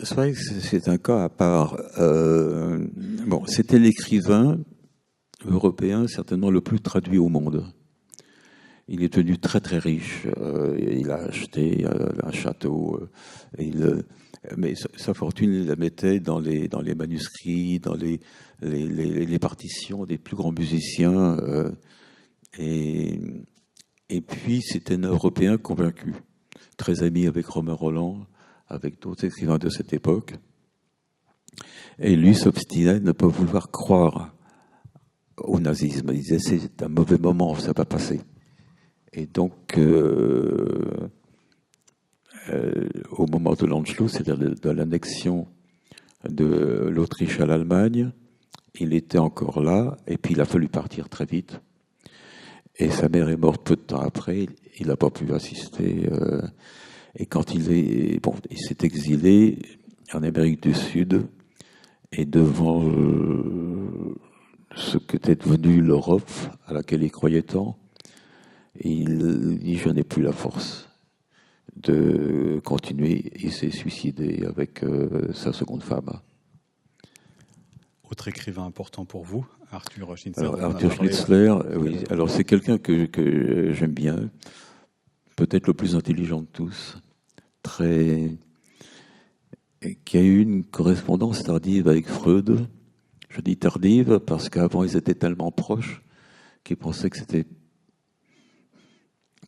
Zweig, c'est un cas à part. Bon, c'était l'écrivain européen certainement le plus traduit au monde. Il est devenu très très riche. Il a acheté un château. Mais sa fortune, il la mettait dans les manuscrits, dans les partitions des plus grands musiciens. Et puis, c'était un Européen convaincu, très ami avec Romain Rolland, avec d'autres écrivains de cette époque. Et lui s'obstinait à ne pas vouloir croire au nazisme. Il disait, c'est un mauvais moment, ça va passer. Et donc, au moment de l'Anschluss, c'est-à-dire de l'annexion de l'Autriche à l'Allemagne, il était encore là, et puis il a fallu partir très vite. Et sa mère est morte peu de temps après, il n'a pas pu assister. Et quand il s'est exilé en Amérique du Sud, et devant ce qu'était devenu l'Europe, à laquelle il croyait tant, il dit, je n'ai plus la force de continuer. Il s'est suicidé avec sa seconde femme. Autre écrivain important pour vous, Arthur Schnitzler. Alors, Arthur Schnitzler, oui. Alors c'est quelqu'un que j'aime bien, peut-être le plus intelligent de tous, qui a eu une correspondance tardive avec Freud. Je dis tardive parce qu'avant ils étaient tellement proches qu'ils pensaient que c'était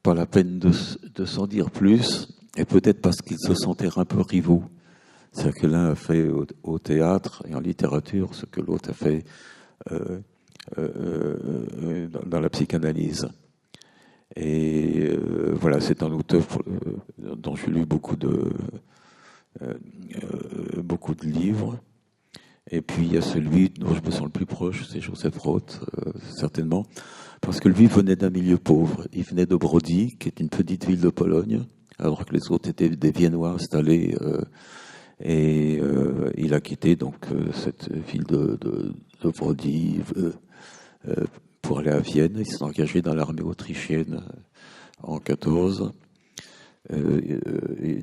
pas la peine de s'en dire plus, et peut-être parce qu'ils se sentaient un peu rivaux. C'est-à-dire que l'un a fait au théâtre et en littérature ce que l'autre a fait dans la psychanalyse. Et voilà, c'est un auteur dont j'ai lu beaucoup de livres. Et puis il y a celui dont je me sens le plus proche, c'est Joseph Roth, certainement, parce que lui venait d'un milieu pauvre. Il venait de Brody, qui est une petite ville de Pologne, alors que les autres étaient des Viennois installés. Et il a quitté donc cette ville de Brody pour aller à Vienne. Il s'est engagé dans l'armée autrichienne en 14. Il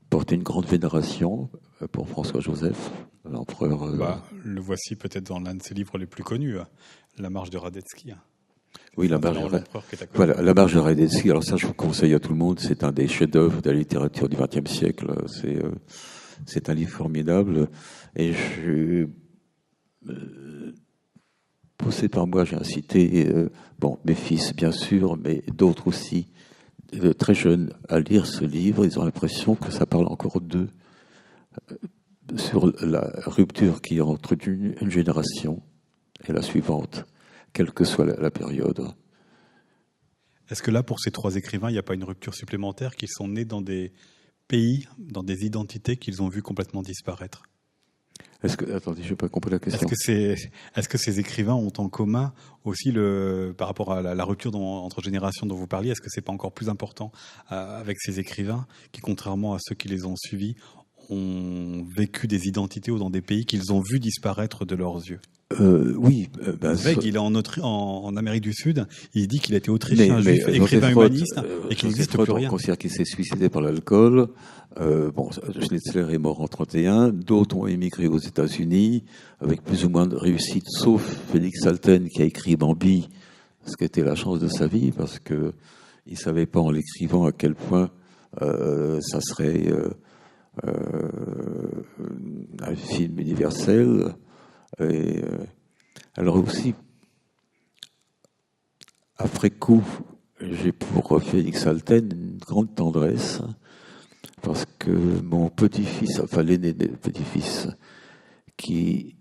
portait une grande vénération pour François-Joseph, l'empereur. Le voici peut-être dans l'un de ses livres les plus connus, La marche de Radetzky. Oui, la marche de Radetzky. Alors ça, je vous conseille à tout le monde. C'est un des chefs-d'œuvre de la littérature du XXe siècle. C'est un livre formidable. Et poussé par moi, j'ai incité mes fils, bien sûr, mais d'autres aussi, très jeunes, à lire ce livre. Ils ont l'impression que ça parle encore d'eux, sur la rupture qu'il y a entre une génération et la suivante, quelle que soit la période. Est-ce que là, pour ces trois écrivains, il n'y a pas une rupture supplémentaire, qu'ils sont nés dans des pays, dans des identités qu'ils ont vues complètement disparaître? Attendez, je n'ai pas compris la question. Est-ce que ces écrivains ont en commun aussi, par rapport à la rupture entre générations dont vous parliez, est-ce que c'est pas encore plus important avec ces écrivains qui, contrairement à ceux qui les ont suivis, ont vécu des identités ou dans des pays qu'ils ont vu disparaître de leurs yeux? Oui. Zweig, il est en Amérique du Sud. Il dit qu'il a été autrichien, juif, écrivain humaniste, et qu'il n'existe plus rien. On considère qu'il s'est suicidé par l'alcool. Schnitzler est mort en 1931. D'autres ont émigré aux États-Unis avec plus ou moins de réussite, sauf Félix Salten qui a écrit Bambi, ce qui était la chance de sa vie, parce que il savait pas en l'écrivant à quel point ça serait un film universel. Et alors aussi, après coup, j'ai pour Félix Salten une grande tendresse, parce que mon petit-fils, enfin l'aîné des petits-fils, qui,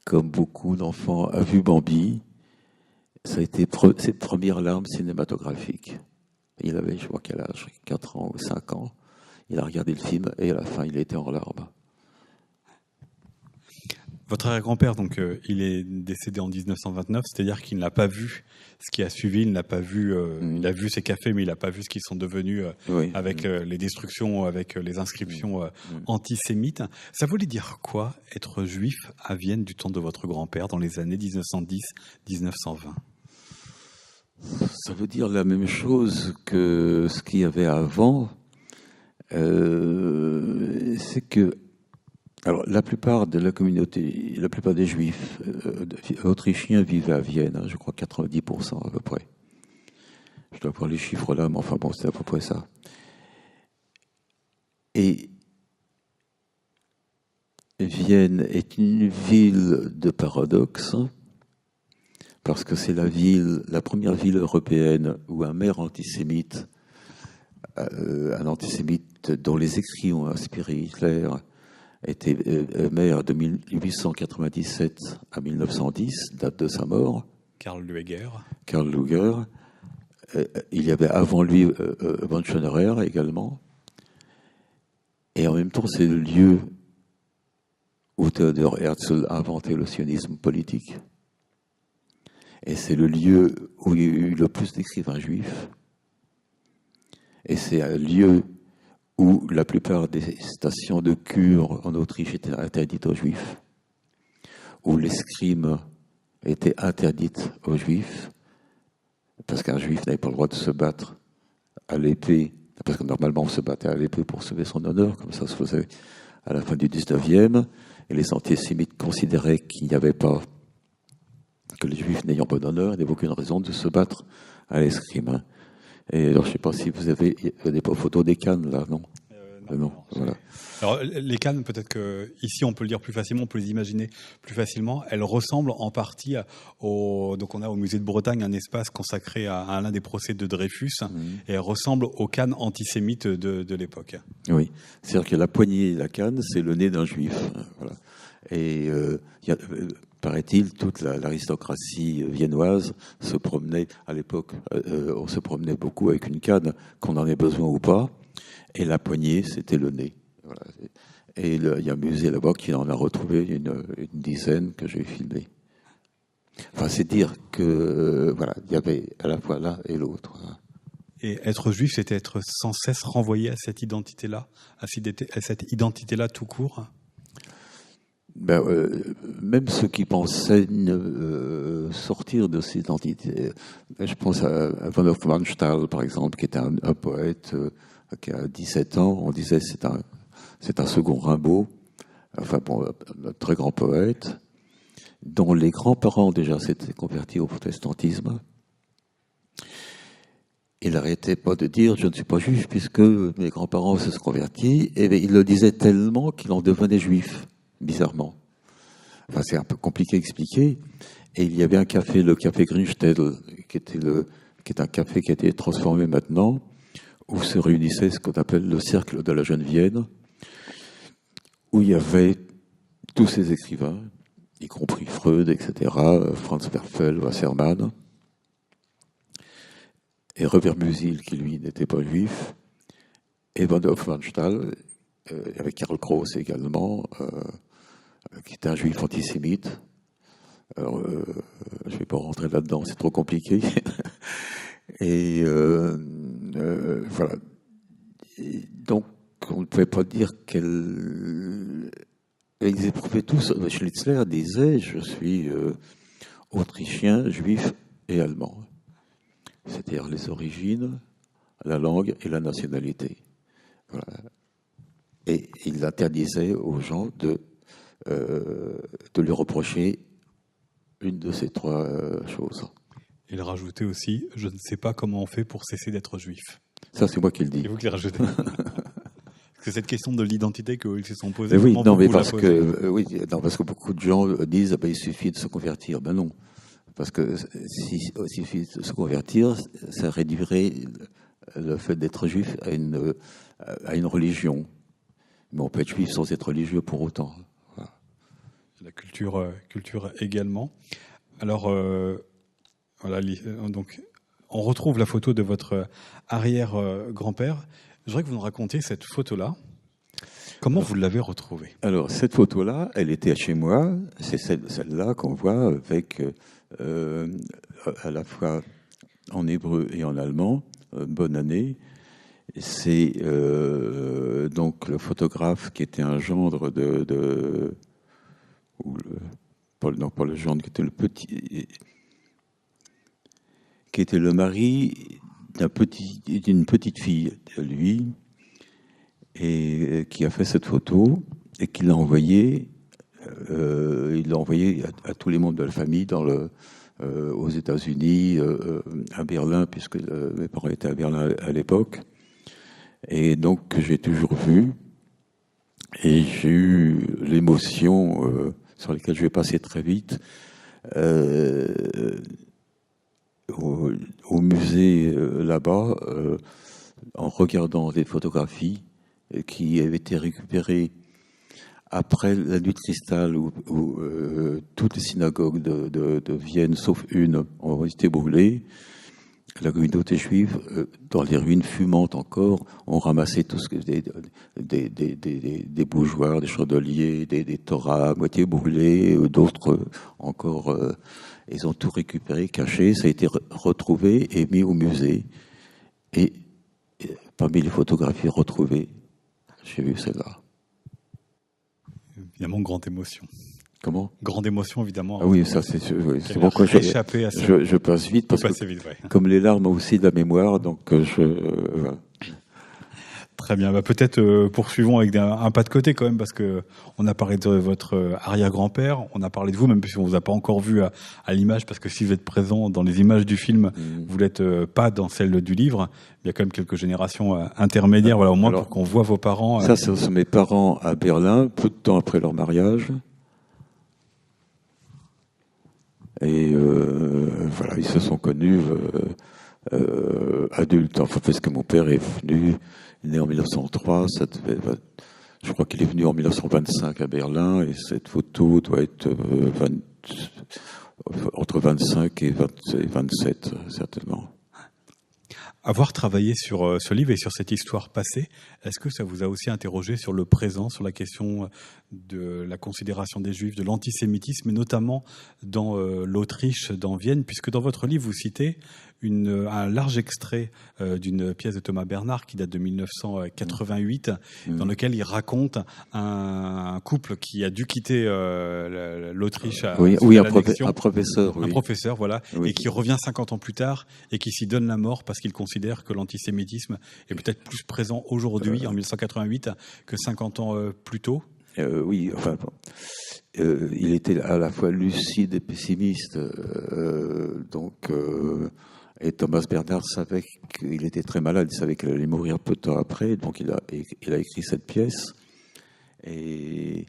comme beaucoup d'enfants, a vu Bambi, ça a été ses premières larmes cinématographiques. Il avait, je crois quel âge, 4 ans ou 5 ans. Il a regardé le film et à la fin, il était en larmes. Votre arrière-grand-père, donc, il est décédé en 1929, c'est-à-dire qu'il n'a pas vu ce qui a suivi, il n'a pas vu, il a vu ces cafés, mais il n'a pas vu ce qu'ils sont devenus avec les destructions, avec les inscriptions antisémites. Ça voulait dire quoi, être juif à Vienne du temps de votre grand-père, dans les années 1910-1920 ? Ça veut dire la même chose que ce qu'il y avait avant. C'est que alors, la plupart de la communauté, la plupart des juifs autrichiens vivaient à Vienne, hein, je crois 90% à peu près. Je dois avoir les chiffres là, mais enfin bon, c'est à peu près ça. Et Vienne est une ville de paradoxe, parce que c'est la première ville européenne où un maire antisémite, un antisémite dont les écrits ont inspiré Hitler, était maire de 1897 à 1910, date de sa mort. Karl Lueger. Il y avait avant lui von Schonerer également. Et en même temps, c'est le lieu où Theodor Herzl a inventé le sionisme politique. Et c'est le lieu où il y a eu le plus d'écrivains juifs. Et c'est un lieu où la plupart des stations de cure en Autriche étaient interdites aux juifs, où l'escrime était interdite aux juifs, parce qu'un juif n'avait pas le droit de se battre à l'épée, parce que normalement on se battait à l'épée pour sauver son honneur, comme ça se faisait à la fin du 19e, et les antisémites considéraient qu'il n'y avait pas, que les juifs n'ayant pas d'honneur, n'avaient aucune raison de se battre à l'escrime. Et alors, je ne sais pas si vous avez des photos des cannes, là, non, non, voilà. Alors, les cannes, peut-être que ici on peut le dire plus facilement, on peut les imaginer plus facilement. Elles ressemblent en partie donc on a au musée de Bretagne un espace consacré à l'un des procès de Dreyfus, et elles ressemblent aux cannes antisémites de l'époque. Oui, c'est-à-dire que la poignée et la canne, c'est le nez d'un juif. Voilà. Et paraît-il, toute l'aristocratie viennoise se promenait, à l'époque, on se promenait beaucoup avec une canne, qu'on en ait besoin ou pas, et la poignée, c'était le nez. Voilà. Et il y a un musée là-bas qui en a retrouvé une dizaine que j'ai filmé. Enfin, c'est dire que, voilà, il y avait à la fois l'un et l'autre. Et être juif, c'était être sans cesse renvoyé à cette identité-là, à cette identité-là tout court. Même ceux qui pensaient sortir de cette identité, je pense à von Hofmannsthal, par exemple, qui était un poète qui a 17 ans, on disait c'est un second Rimbaud, enfin bon, un très grand poète, dont les grands-parents déjà s'étaient convertis au protestantisme. Il n'arrêtait pas de dire « je ne suis pas juif puisque mes grands-parents se sont convertis », et il le disait tellement qu'il en devenait juif, bizarrement. Enfin, c'est un peu compliqué à expliquer. Et il y avait un café, le café Grünstädel, qui est un café qui a été transformé maintenant, où se réunissait ce qu'on appelle le cercle de la Jeune Vienne, où il y avait tous ces écrivains, y compris Freud, etc., Franz Werfel, Wassermann, et Robert Musil, qui lui n'était pas juif, et von Hofmannsthal, avec Karl Kraus également, qui était un juif antisémite. Alors, je ne vais pas rentrer là-dedans, c'est trop compliqué. Et voilà. Et donc, on ne pouvait pas dire ils éprouvaient tous. Schnitzler disait « je suis autrichien, juif et allemand ». C'est-à-dire les origines, la langue et la nationalité. Voilà. Et il interdisait aux gens de lui reprocher une de ces trois choses. Il rajoutait aussi « je ne sais pas comment on fait pour cesser d'être juif ». Ça, c'est moi qui le dis. C'est vous qui le rajoutez. C'est cette question de l'identité qu'ils se sont posés. Oui, non, mais parce que beaucoup de gens disent il suffit de se convertir. Ben non. Parce que s'il suffit de se convertir, ça réduirait le fait d'être juif à une religion. Mais on peut être juif sans être religieux pour autant. Voilà. La culture également. Alors, voilà, donc, on retrouve la photo de votre arrière-grand-père. Je voudrais que vous nous racontiez cette photo-là. Comment vous l'avez retrouvée? Alors, cette photo-là, elle était chez moi. C'est celle-là qu'on voit avec à la fois en hébreu et en allemand. Bonne année. C'est donc le photographe qui était un gendre pas le gendre, qui était le petit, qui était le mari d'une petite fille de lui, et qui a fait cette photo et qui l'a envoyée. Il l'a envoyé à tous les membres de la famille aux États-Unis, à Berlin, puisque mes parents étaient à Berlin à l'époque. Et donc, j'ai toujours vu, et j'ai eu l'émotion sur laquelle je vais passer très vite, au musée là-bas, en regardant des photographies qui avaient été récupérées après la nuit de cristal, où toutes les synagogues de Vienne, sauf une, ont été brûlées. La communauté juive, dans les ruines fumantes encore, ont ramassé tout ce que des bougeoirs, des chandeliers, des torahs à moitié brûlés, d'autres encore. Ils ont tout récupéré, caché. Ça a été retrouvé et mis au musée. Et parmi les photographies retrouvées, j'ai vu celle-là. Évidemment, grande émotion. Comment ? Grande émotion, évidemment. Ah oui, ça c'est pourquoi je passe vite, parce que vite, ouais. Comme les larmes ont aussi de la mémoire, donc voilà. Très bien. Peut-être poursuivons avec un pas de côté quand même, parce que on a parlé de votre arrière-grand-père, on a parlé de vous, même si on vous a pas encore vu à l'image, parce que si vous êtes présent dans les images du film, vous l'êtes pas dans celle du livre. Il y a quand même quelques générations intermédiaires, voilà, au moins pour qu'on voit vos parents. Ça, ce sont mes parents à Berlin, peu de temps après leur mariage. Et voilà, ils se sont connus adultes. Enfin, parce que mon père est venu, né en 1903, je crois qu'il est venu en 1925 à Berlin, et cette photo doit être entre 25 et 27, certainement. Avoir travaillé sur ce livre et sur cette histoire passée, est-ce que ça vous a aussi interrogé sur le présent, sur la question de la considération des Juifs, de l'antisémitisme, et notamment dans l'Autriche, dans Vienne, puisque dans votre livre, vous citez un large extrait d'une pièce de Thomas Bernhard qui date de 1988, dans lequel il raconte un couple qui a dû quitter l'Autriche à un professeur. Un professeur, voilà, et qui revient 50 ans plus tard et qui s'y donne la mort parce qu'il considère que l'antisémitisme est peut-être plus présent aujourd'hui, en 1988, que 50 ans plus tôt. Il était à la fois lucide et pessimiste, et Thomas Bernhard savait qu'il était très malade, il savait qu'il allait mourir peu de temps après, donc il a écrit cette pièce. Et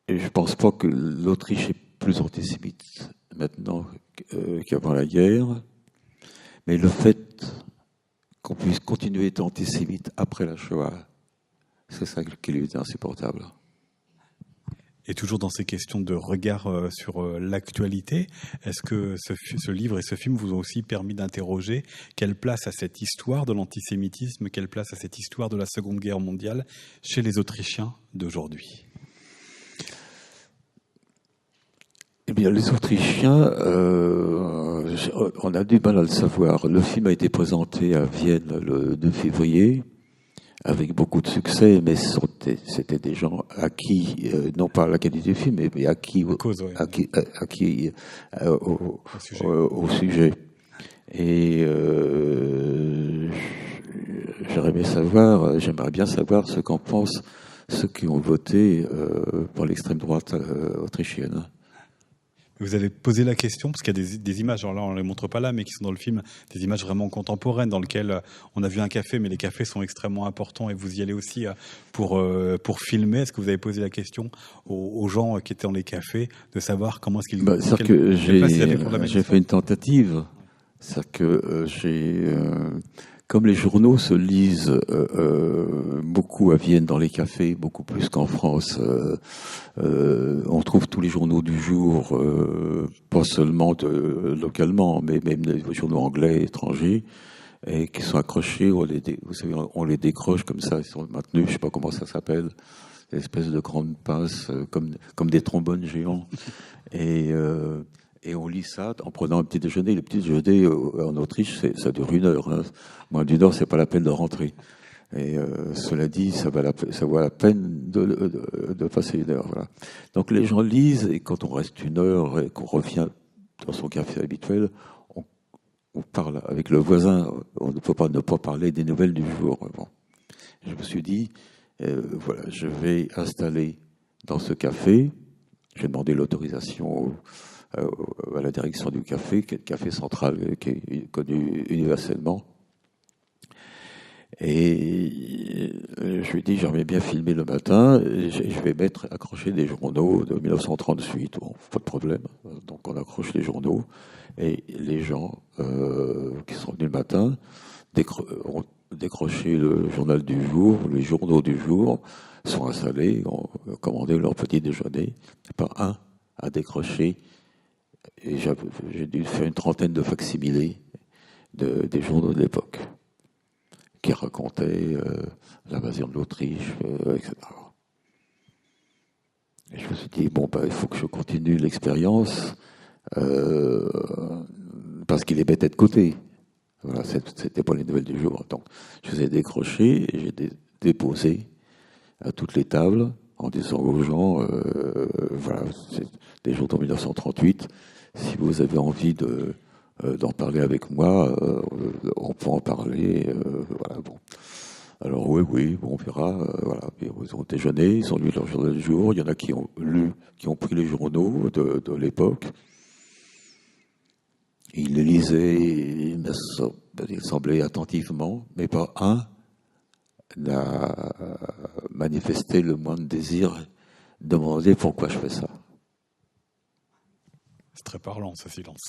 je pense pas que l'Autriche est plus antisémite maintenant qu'avant la guerre, mais le fait qu'on puisse continuer à être antisémite après la Shoah, c'est ça qui lui était insupportable. Et toujours dans ces questions de regard sur l'actualité, est-ce que ce livre et ce film vous ont aussi permis d'interroger quelle place a cette histoire de l'antisémitisme, quelle place a cette histoire de la Seconde Guerre mondiale chez les Autrichiens d'aujourd'hui ? Eh bien, les Autrichiens, on a du mal à le savoir. Le film a été présenté à Vienne le 2 février, avec beaucoup de succès, mais c'était des gens acquis, non pas à la qualité du film, mais acquis au sujet. Et j'aimerais bien savoir ce qu'en pensent ceux qui ont voté pour l'extrême droite autrichienne. Vous avez posé la question, parce qu'il y a des images, alors là on ne les montre pas là, mais qui sont dans le film, des images vraiment contemporaines, dans lesquelles on a vu un café, mais les cafés sont extrêmement importants, et vous y allez aussi pour filmer. Est-ce que vous avez posé la question aux gens qui étaient dans les cafés, de savoir comment est-ce qu'ils... C'est-à-dire que j'ai fait une tentative, c'est-à-dire que comme les journaux se lisent beaucoup à Vienne dans les cafés, beaucoup plus qu'en France, on trouve tous les journaux du jour, pas seulement localement, mais même les journaux anglais, étrangers, et qui sont accrochés, on les décroche comme ça, ils sont maintenus, je sais pas comment ça s'appelle, des espèces de grandes pinces, comme des trombones géants, et on lit ça en prenant un petit déjeuner. Le petit déjeuner en Autriche, ça dure 1 heure. Hein. Moins d'1 heure, c'est pas la peine de rentrer. Et cela dit, ça vaut la peine de passer 1 heure. Voilà. Donc les gens lisent, et quand on reste 1 heure et qu'on revient dans son café habituel, on parle avec le voisin. On ne peut pas ne pas parler des nouvelles du jour. Bon. Je me suis dit, voilà, je vais installer dans ce café. J'ai demandé l'autorisation à la direction du café, qui est le café central, qui est connu universellement. Et je lui ai dit, j'aimerais bien filmer le matin, je vais accrocher des journaux de 1938, bon, pas de problème. Donc on accroche les journaux, et les gens qui sont venus le matin ont décroché le journal du jour, les journaux du jour, sont installés, ont commandé leur petit déjeuner. Pas un a décroché. Et j'ai dû faire une trentaine de facsimilés des journaux de l'époque qui racontaient l'invasion de l'Autriche, etc. Et je me suis dit, il faut que je continue l'expérience parce qu'il est bête de côté. Voilà, c'était pas les nouvelles du jour. Donc, je les ai décrochés et j'ai déposé à toutes les tables en disant aux gens, voilà, c'est des journaux de 1938. Si vous avez envie d'en parler avec moi, on peut en parler. Voilà, bon. Alors oui, bon, on verra. Voilà. Ils ont déjeuné, ils ont lu leur journal du jour. Il y en a qui ont pris les journaux de l'époque. Ils les lisaient, il semblait attentivement, mais pas un n'a manifesté le moindre désir de demander pourquoi je fais ça. C'est très parlant, ce silence.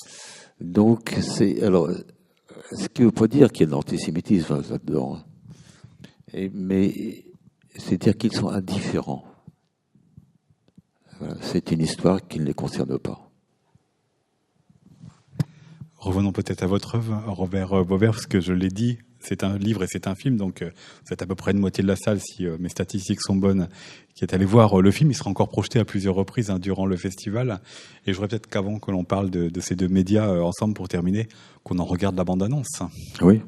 Donc, ce qui ne veut pas dire qu'il y a de l'antisémitisme là-dedans, mais c'est dire qu'ils sont indifférents. Voilà, c'est une histoire qui ne les concerne pas. Revenons peut-être à votre œuvre, Robert Bobert, parce que je l'ai dit, c'est un livre et c'est un film, donc vous êtes à peu près une moitié de la salle, si mes statistiques sont bonnes, qui est allé voir le film. Il sera encore projeté à plusieurs reprises durant le festival. Et je voudrais peut-être qu'avant que l'on parle de ces deux médias ensemble, pour terminer, qu'on en regarde la bande-annonce. Oui.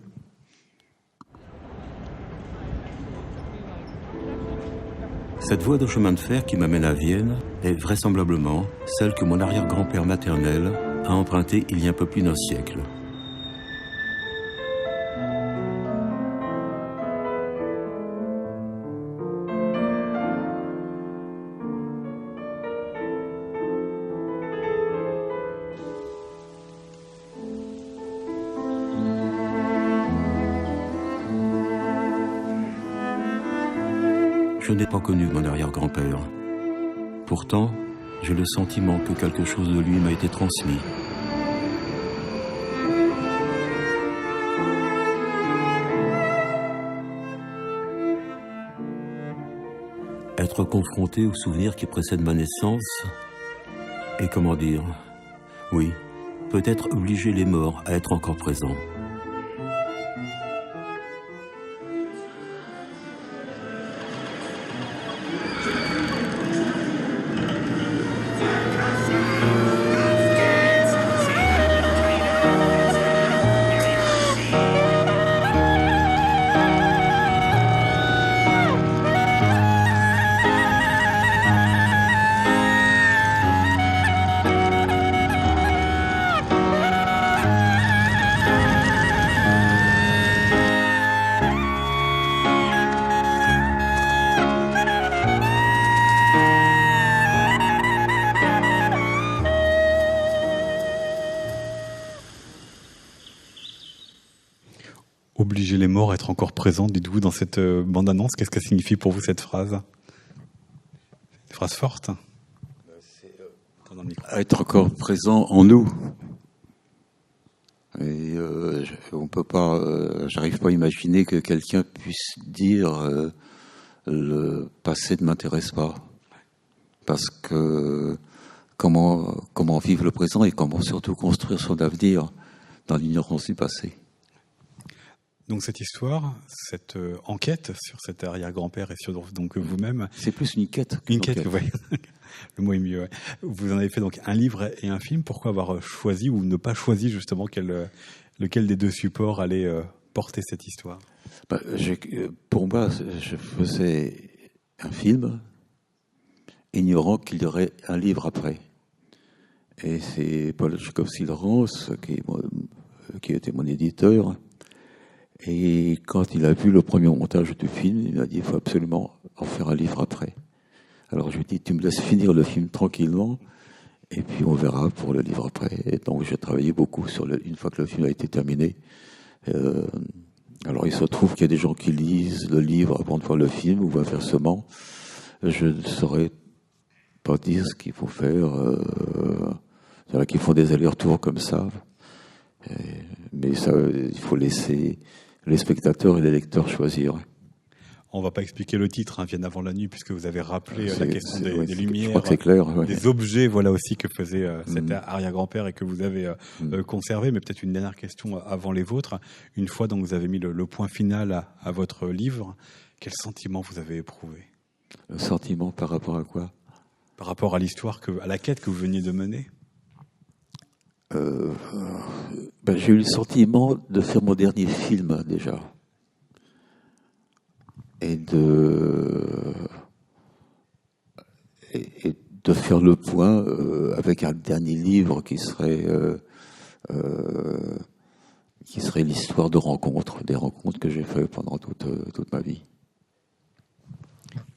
Cette voie de chemin de fer qui m'amène à Vienne est vraisemblablement celle que mon arrière-grand-père maternel a empruntée il y a un peu plus d'un siècle. Je n'ai pas connu mon arrière-grand-père. Pourtant, j'ai le sentiment que quelque chose de lui m'a été transmis. Être confronté aux souvenirs qui précèdent ma naissance, et comment dire, oui, peut-être obliger les morts à être encore présents. Obliger les morts à être encore présents, dites-vous, dans cette bande-annonce. Qu'est-ce que signifie pour vous cette phrase? Une phrase forte. Être encore présent en nous. Et on peut pas, j'arrive pas à imaginer que quelqu'un puisse dire le passé ne m'intéresse pas, parce que comment vivre le présent et comment surtout construire son avenir dans l'ignorance du passé. Donc cette histoire, cette enquête sur cet arrière-grand-père et sur donc vous-même. C'est plus une quête. Une quête, oui. Le mot est mieux. Ouais. Vous en avez fait donc un livre et un film. Pourquoi avoir choisi ou ne pas choisi justement lequel des deux supports allait porter cette histoire? Pour moi, je faisais un film, ignorant qu'il y aurait un livre après. Et c'est Paul Chkovsky-Lawrence qui était mon éditeur. Et quand il a vu le premier montage du film, il m'a dit il faut absolument en faire un livre après. Alors je lui ai dit tu me laisses finir le film tranquillement et puis on verra pour le livre après. Et donc j'ai travaillé beaucoup une fois que le film a été terminé. Alors il se trouve qu'il y a des gens qui lisent le livre avant de voir le film ou inversement. Je ne saurais pas dire ce qu'il faut faire. Il y en a qui font des allers-retours comme ça. Mais ça, il faut laisser les spectateurs et les lecteurs choisir. On ne va pas expliquer le titre, Vienne avant la nuit, puisque vous avez rappelé la question des lumières, je crois que c'est clair, des objets, voilà aussi que faisait cet arrière-grand-père et que vous avez conservé. Mais peut-être une dernière question avant les vôtres. Une fois donc vous avez mis le point final à votre livre, quel sentiment vous avez éprouvé? Le sentiment par rapport à quoi? Par rapport à l'histoire, à la quête que vous veniez de mener. J'ai eu le sentiment de faire mon dernier film déjà et de faire le point avec un dernier livre qui serait l'histoire de rencontres, des rencontres que j'ai faites pendant toute ma vie.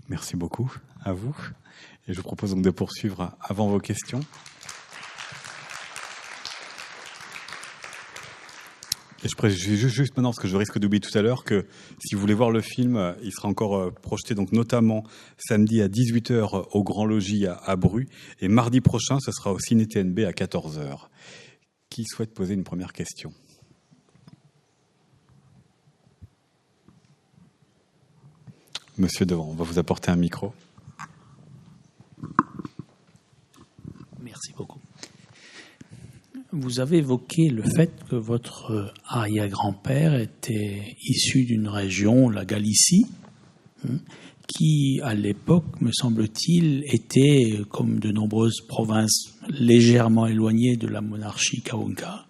Merci beaucoup à vous et je vous propose donc de poursuivre avant vos questions. Et je précise juste maintenant, parce que je risque d'oublier tout à l'heure, que si vous voulez voir le film, il sera encore projeté, donc notamment samedi à 18h au Grand Logis à Bru, et mardi prochain, ce sera au Ciné TNB à 14h. Qui souhaite poser une première question? Monsieur devant, on va vous apporter un micro. vous avez évoqué le fait que votre arrière-grand-père était issu d'une région, la Galicie, qui, à l'époque, me semble-t-il, était, comme de nombreuses provinces légèrement éloignées de la monarchie Kaonka,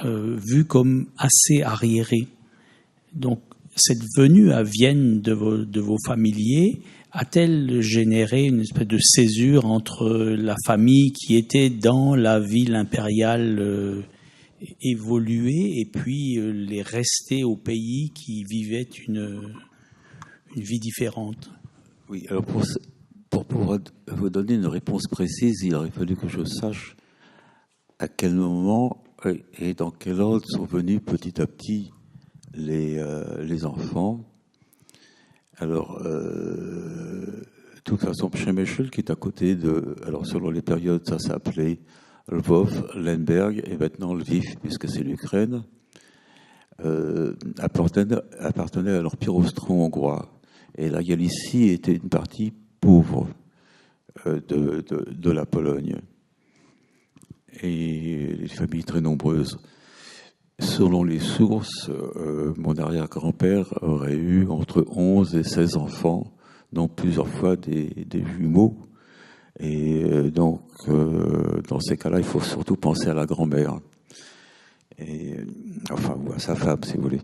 vue comme assez arriérée. Donc, cette venue à Vienne de vos familiers a-t-elle généré une espèce de césure entre la famille qui était dans la ville impériale évoluée et puis les restés au pays qui vivaient une vie différente? Oui, alors pour pouvoir vous donner une réponse précise, il aurait fallu que je sache à quel moment et dans quel ordre sont venus petit à petit les enfants. Alors, de toute façon, Przemyśl, qui est à côté de... Alors, selon les périodes, ça s'appelait Lvov, Lemberg, et maintenant Lviv, puisque c'est l'Ukraine, appartenait à l'Empire austro-hongrois. Et la Galicie était une partie pauvre de la Pologne. Et des familles très nombreuses. Selon les sources, mon arrière-grand-père aurait eu entre 11 et 16 enfants, dont plusieurs fois des jumeaux. Et donc, dans ces cas-là, il faut surtout penser à la grand-mère. Et, enfin, ou à sa femme, si vous voulez.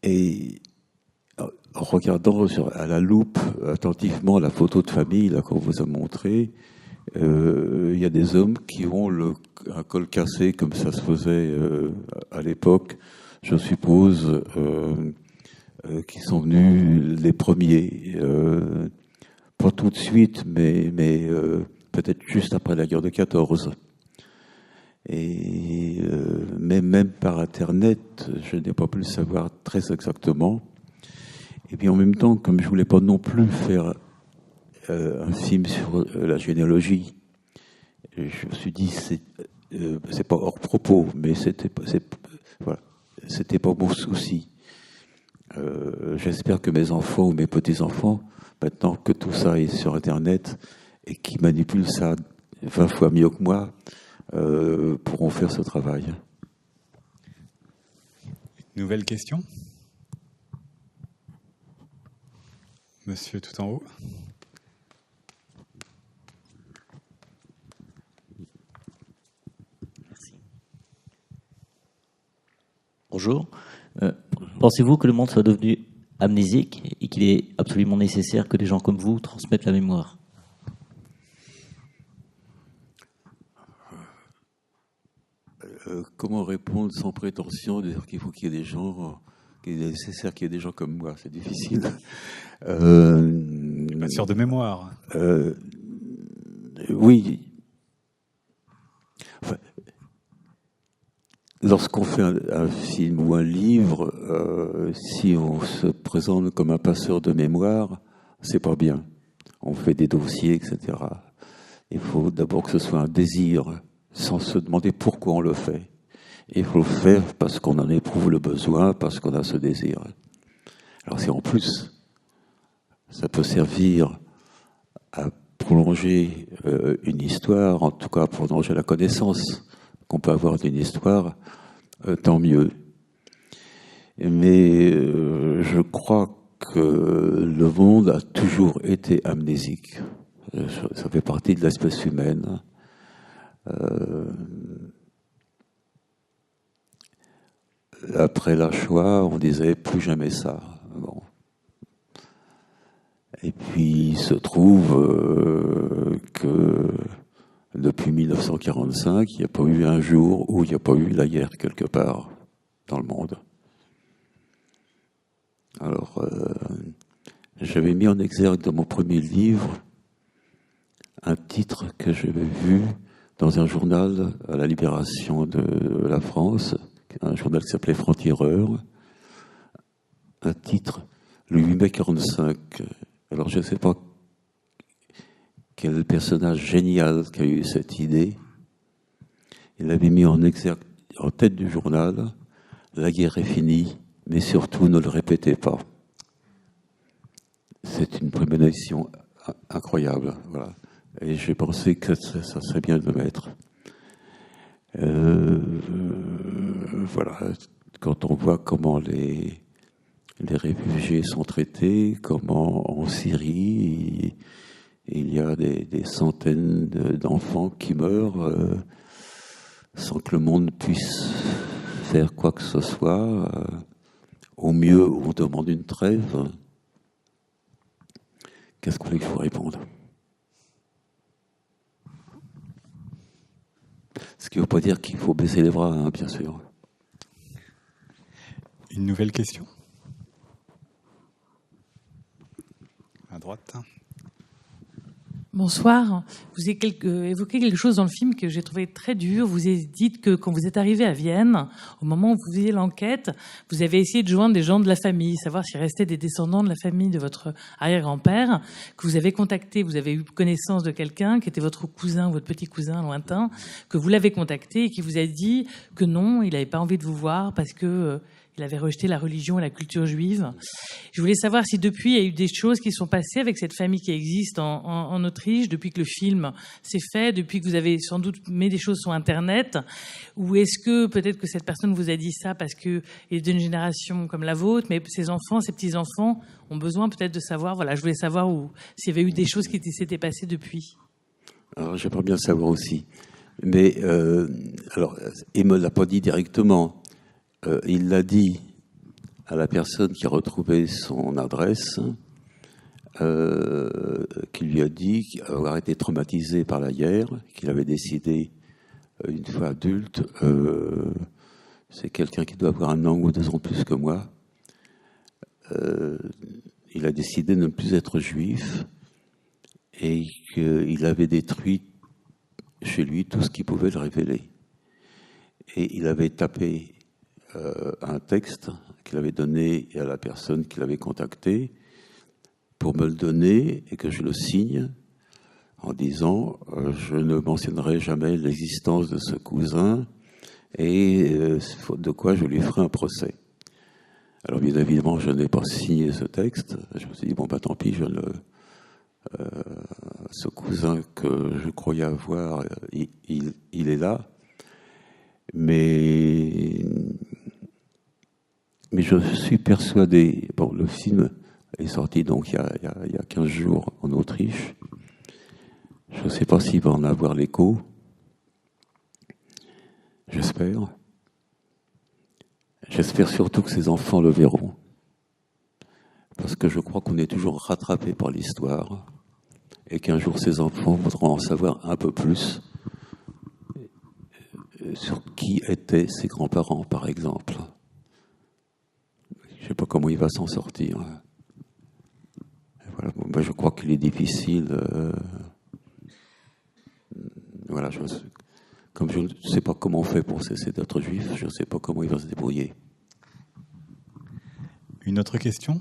Et en regardant à la loupe attentivement la photo de famille là, qu'on vous a montrée, il y a des hommes qui ont un col cassé comme ça se faisait à l'époque, je suppose, qui sont venus les premiers, pas tout de suite, mais peut-être juste après la guerre de 14. Et même par Internet, je n'ai pas pu le savoir très exactement. Et puis en même temps, comme je voulais pas non plus faire un film sur la généalogie, je me suis dit c'est pas hors propos, mais c'était pas mon souci. J'espère que mes enfants ou mes petits-enfants, maintenant que tout ça est sur Internet et qui manipulent ça 20 fois mieux que moi, pourront faire ce travail. Nouvelle question ? Monsieur tout en haut. Bonjour. Pensez-vous que le monde soit devenu amnésique et qu'il est absolument nécessaire que des gens comme vous transmettent la mémoire ? Comment répondre sans prétention, dire qu'il faut qu'il y ait des gens, qu'il est nécessaire qu'il y ait des gens comme moi, c'est difficile. Matière de mémoire. Oui. Enfin, lorsqu'on fait un film ou un livre, si on se présente comme un passeur de mémoire, c'est pas bien. On fait des dossiers, etc. Il faut d'abord que ce soit un désir, sans se demander pourquoi on le fait. Et il faut le faire parce qu'on en éprouve le besoin, parce qu'on a ce désir. Alors si en plus, ça peut servir à prolonger une histoire, en tout cas prolonger la connaissance qu'on peut avoir d'une histoire, tant mieux. Mais je crois que le monde a toujours été amnésique. Ça fait partie de l'espèce humaine. Après la Shoah, on disait plus jamais ça. Bon. Et puis il se trouve que depuis 1945, il n'y a pas eu un jour où il n'y a pas eu la guerre quelque part dans le monde. Alors, j'avais mis en exergue dans mon premier livre un titre que j'avais vu dans un journal à la Libération de la France, un journal qui s'appelait Franc-Tireur, un titre, le 8 mai 45. Alors je ne sais pas quel personnage génial qui a eu cette idée. Il avait mis en exergue, en tête du journal, la guerre est finie, mais surtout ne le répétez pas. C'est une prémonition incroyable, voilà. Et j'ai pensé que ça serait bien de le mettre. Voilà, quand on voit comment les réfugiés sont traités, comment en Syrie, il y a des centaines d'enfants qui meurent sans que le monde puisse faire quoi que ce soit. Au mieux, on demande une trêve. Qu'est-ce que vous voulez que je vous réponde ? Ce qui ne veut pas dire qu'il faut baisser les bras, hein, bien sûr. Une nouvelle question ? À droite. Bonsoir. Vous avez évoqué quelque chose dans le film que j'ai trouvé très dur. Vous avez dit que quand vous êtes arrivé à Vienne, au moment où vous faisiez l'enquête, vous avez essayé de joindre des gens de la famille, savoir s'il restait des descendants de la famille de votre arrière-grand-père, que vous avez contacté, vous avez eu connaissance de quelqu'un qui était votre cousin, votre petit cousin lointain, que vous l'avez contacté et qui vous a dit que non, il n'avait pas envie de vous voir parce que il avait rejeté la religion et la culture juive. Je voulais savoir si depuis, il y a eu des choses qui sont passées avec cette famille qui existe en Autriche, depuis que le film s'est fait, depuis que vous avez sans doute mis des choses sur Internet, ou est-ce que peut-être que cette personne vous a dit ça parce qu'il est d'une génération comme la vôtre, mais ses enfants, ses petits-enfants ont besoin peut-être de savoir, voilà, je voulais savoir s'il y avait eu des choses qui s'étaient passées depuis. Alors, j'aimerais bien le savoir aussi. Mais, alors, il ne me l'a pas dit directement. Il l'a dit à la personne qui a retrouvé son adresse, qui lui a dit avoir été traumatisé par la guerre, qu'il avait décidé, une fois adulte, c'est quelqu'un qui doit avoir 1 an ou 2 ans de plus que moi, il a décidé de ne plus être juif et qu'il avait détruit chez lui tout ce qui pouvait le révéler. Et il avait tapé un texte qu'il avait donné à la personne qui l'avait contacté pour me le donner et que je le signe en disant je ne mentionnerai jamais l'existence de ce cousin et faute de quoi je lui ferai un procès. Alors bien évidemment je n'ai pas signé ce texte. Je me suis dit bon bah tant pis, ce cousin que je croyais avoir, il est là. Mais je suis persuadé, bon, le film est sorti donc il y a 15 jours en Autriche. Je ne sais pas s'il va en avoir l'écho. J'espère. J'espère surtout que ses enfants le verront. Parce que je crois qu'on est toujours rattrapé par l'histoire et qu'un jour ses enfants voudront en savoir un peu plus sur qui étaient ses grands-parents, par exemple. Je ne sais pas comment il va s'en sortir. Voilà. Moi, je crois qu'il est difficile. Voilà, comme je ne sais pas comment on fait pour cesser d'être juif, je ne sais pas comment il va se débrouiller. Une autre question ?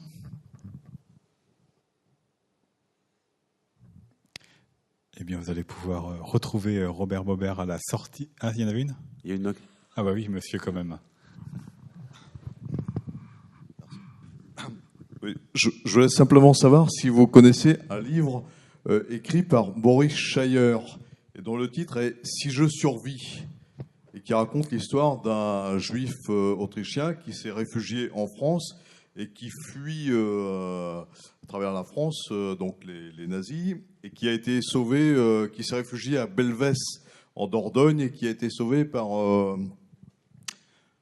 Eh bien, vous allez pouvoir retrouver Robert Bobert à la sortie. Ah, il y en avait une ? Il y a une... Ah bah oui, monsieur, quand même. Oui, je voulais simplement savoir si vous connaissez un livre écrit par Boris Scheier, et dont le titre est « Si je survis », et qui raconte l'histoire d'un juif autrichien qui s'est réfugié en France et qui fuit à travers la France donc les nazis, et qui a été sauvé, qui s'est réfugié à Belvès en Dordogne et qui a été sauvé par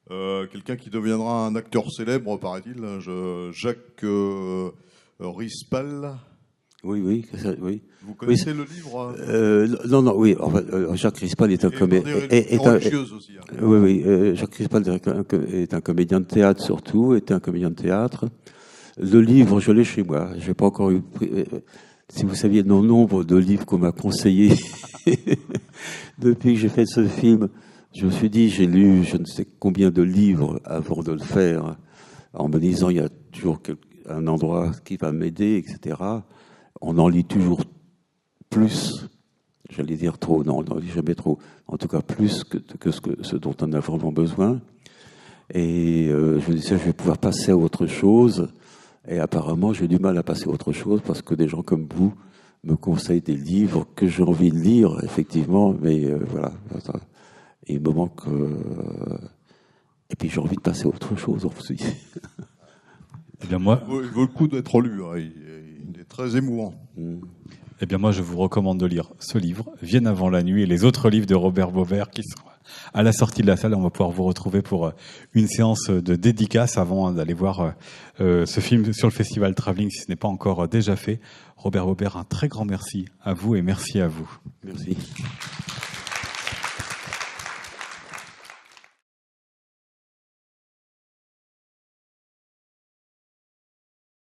quelqu'un qui deviendra un acteur célèbre, paraît-il, Jacques Rispal. Oui. Vous connaissez le livre Non, oui. Enfin, Jacques Rispal est un comédien. Oui. Jacques Rispal est un comédien de théâtre surtout, était un comédien de théâtre. Le livre, je l'ai chez moi. J'ai pas encore eu. Si vous saviez le nombre de livres qu'on m'a conseillé depuis que j'ai fait ce film, je me suis dit, j'ai lu je ne sais combien de livres avant de le faire, en me disant il y a toujours un endroit qui va m'aider, etc. On en lit toujours plus. J'allais dire trop, non, on n'en lit jamais trop. En tout cas, plus que ce dont on a vraiment besoin. Et je me disais, je vais pouvoir passer à autre chose. Et apparemment, j'ai du mal à passer à autre chose parce que des gens comme vous me conseille des livres que j'ai envie de lire, effectivement, mais voilà. Et il me manque... et puis j'ai envie de passer à autre chose aussi. Eh bien moi, Il vaut le coup d'être lu, hein. Il est très émouvant. Eh bien moi, je vous recommande de lire ce livre, Vienne avant la nuit, et les autres livres de Robert Baubert qui sont à la sortie de la salle. On va pouvoir vous retrouver pour une séance de dédicace avant d'aller voir ce film sur le Festival Travelling, si ce n'est pas encore déjà fait. Robert Baubert, un très grand merci à vous et merci à vous. Merci.